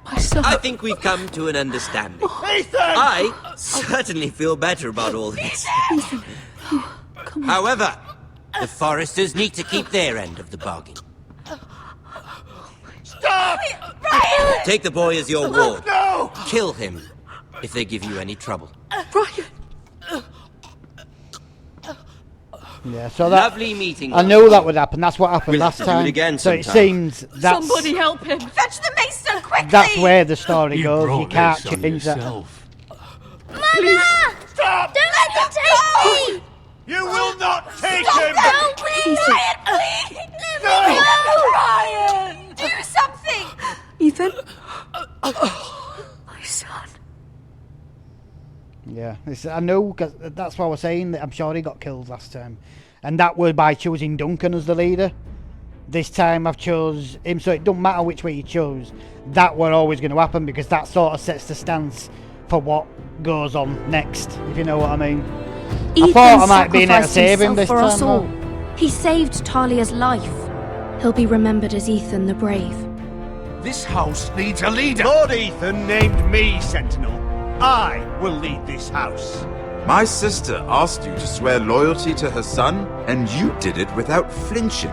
My son. I think we've come to an understanding. Ethan! I certainly feel better about all this. However, the Foresters need to keep their end of the bargain. Stop! Brian! Take the boy as your ward. No! Kill him if they give you any trouble. Brian! Yeah, so that Lovely meeting. I knew that would happen. That's what happened We'll last have to do time. it again so it sometime. seems that's Somebody help him! Fetch the maester quickly! that's where the story You goes. brought You can't this on change that. yourself. Mama! Stop! Don't let them take me! You will not take him! Don't please! Brian, please! Let me go! Brian! Do something! Ethan? My son. Yeah, I know, because that's what I was saying. That I'm sure he got killed last time, and that was by choosing Duncan as the leader. This time I've chose him, so it don't matter which way you chose. That were always going to happen because that sort of sets the stance for what goes on next. If you know what I mean. I thought I might be in there to save him this for us time. all. though. He saved Talia's life. He'll be remembered as Ethan the Brave. This house needs a leader. Lord Ethan named me Sentinel. I will lead this house. My sister asked you to swear loyalty to her son, and you did it without flinching.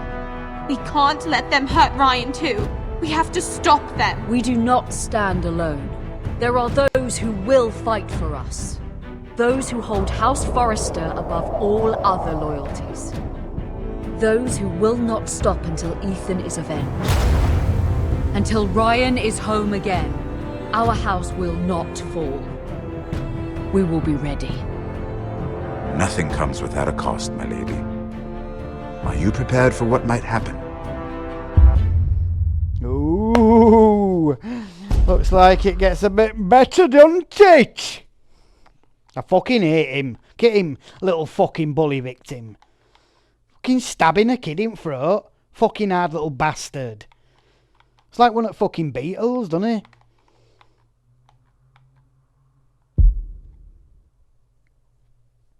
We can't let them hurt Ryan too. We have to stop them. We do not stand alone. There are those who will fight for us. Those who hold House Forrester above all other loyalties. Those who will not stop until Ethan is avenged. Until Ryan is home again, our house will not fall. We will be ready. Nothing comes without a cost, my lady. Are you prepared for what might happen? Looks like it gets a bit better, don't it? I fucking hate him. Get him, little fucking bully victim. Fucking stabbing a kid in throat. Fucking hard little bastard. It's like one of the fucking Beatles, doesn't he?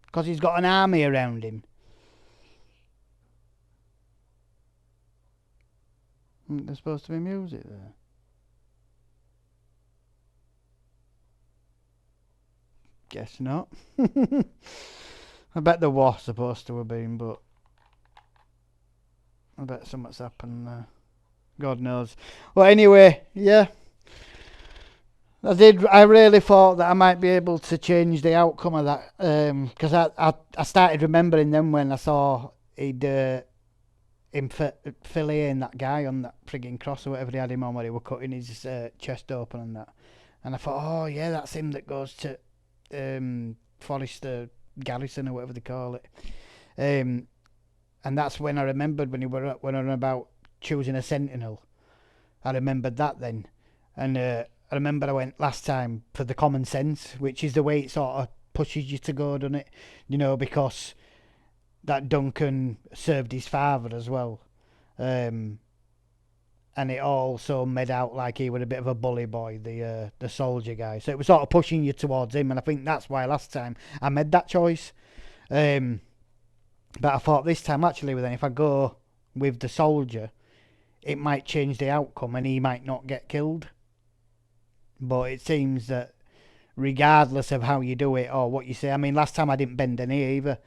Because he's got an army around him. Isn't there supposed to be music there? Guess not. I bet there was supposed to have been, but I bet something's happened there. God knows. Well, anyway, yeah. I really thought that I might be able to change the outcome of that, because I started remembering them when I saw he'd him filleting that guy on that frigging cross or whatever he had him on, where he were cutting his chest open and that. And I thought, oh yeah, that's him that goes to Forrester Garrison or whatever they call it. And that's when I remembered when I was about choosing a sentinel. I remembered that then. And I remember I went last time for the common sense, which is the way it sort of pushes you to go, doesn't it? You know, because that Duncan served his father as well. And it also made out like he was a bit of a bully boy, the soldier guy. So it was sort of pushing you towards him, and I think that's why last time I made that choice. But I thought this time, actually, then if I go with the soldier, it might change the outcome and he might not get killed. But it seems that regardless of how you do it or what you say, I mean, last time I didn't bend a knee either.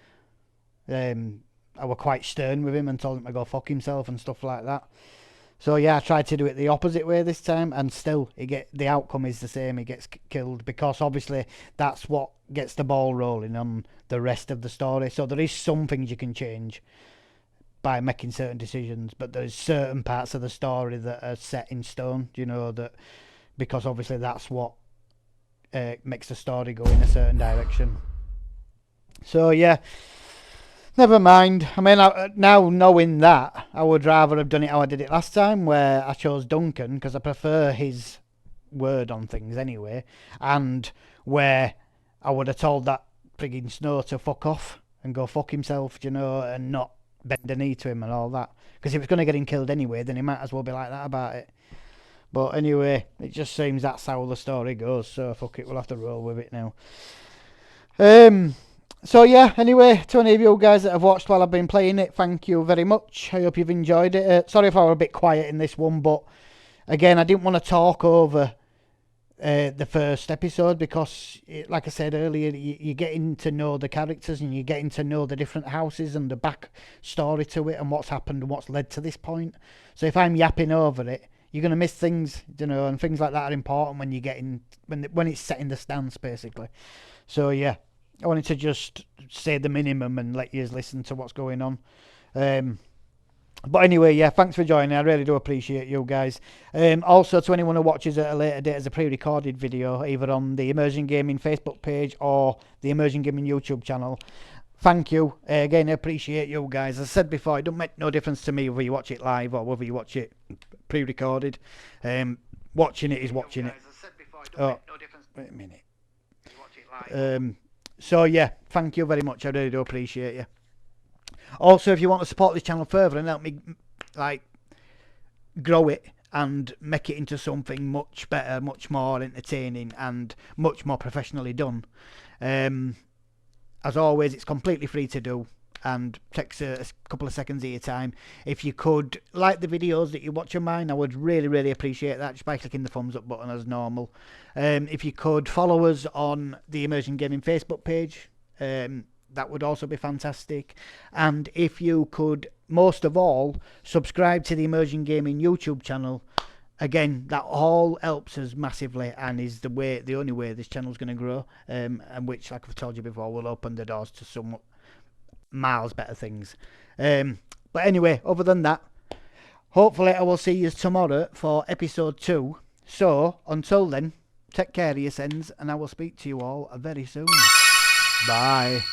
I were quite stern with him and told him to go fuck himself and stuff like that. So yeah, I tried to do it the opposite way this time, and still the outcome is the same. He gets killed, because obviously that's what gets the ball rolling on the rest of the story. So there is some things you can change by making certain decisions, but there's certain parts of the story that are set in stone, you know, that because obviously that's what makes the story go in a certain direction. So yeah, never mind. I mean, now knowing that, I would rather have done it how I did it last time, where I chose Duncan because I prefer his word on things anyway, and where I would have told that frigging Snow to fuck off and go fuck himself, you know, and not bend a knee to him and all that. Because if it's going to get him killed anyway, then he might as well be like that about it. But anyway, it just seems that's how the story goes, so fuck it, we'll have to roll with it now. So yeah, anyway, to any of you guys that have watched while I've been playing it, thank you very much. I hope you've enjoyed it. Sorry if I were a bit quiet in this one, but again, I didn't want to talk over the first episode because, like I said earlier, you're getting to know the characters and you're getting to know the different houses and the back story to it and what's happened and what's led to this point. So if I'm yapping over it, you're going to miss things, you know, and things like that are important when you're getting, when it's setting the stance, basically. So yeah, I wanted to just say the minimum and let you listen to what's going on. But anyway, yeah, thanks for joining. I really do appreciate you guys. Also, to anyone who watches at a later date as a pre-recorded video, either on the Immersion Gaming Facebook page or the Immersion Gaming YouTube channel, thank you. Again, I appreciate you guys. As I said before, it don't make no difference to me whether you watch it live or whether you watch it pre-recorded. Watching it is watching it. Oh, wait a minute. So yeah, thank you very much. I really do appreciate you. Also, if you want to support this channel further and help me like grow it and make it into something much better, much more entertaining and much more professionally done, as always, it's completely free to do and takes a couple of seconds of your time. If you could like the videos that you watch of mine, I would really, really appreciate that just by clicking the thumbs up button as normal. If you could follow us on the Immersion Gaming Facebook page, that would also be fantastic. And if you could, most of all, subscribe to the Immersion Gaming YouTube channel. Again, that all helps us massively and is the only way this channel's going to grow, and which, like I've told you before, will open the doors to some miles better things. But anyway, other than that, hopefully I will see you tomorrow for episode 2. So, until then, take care of yourselves, and I will speak to you all very soon. Bye.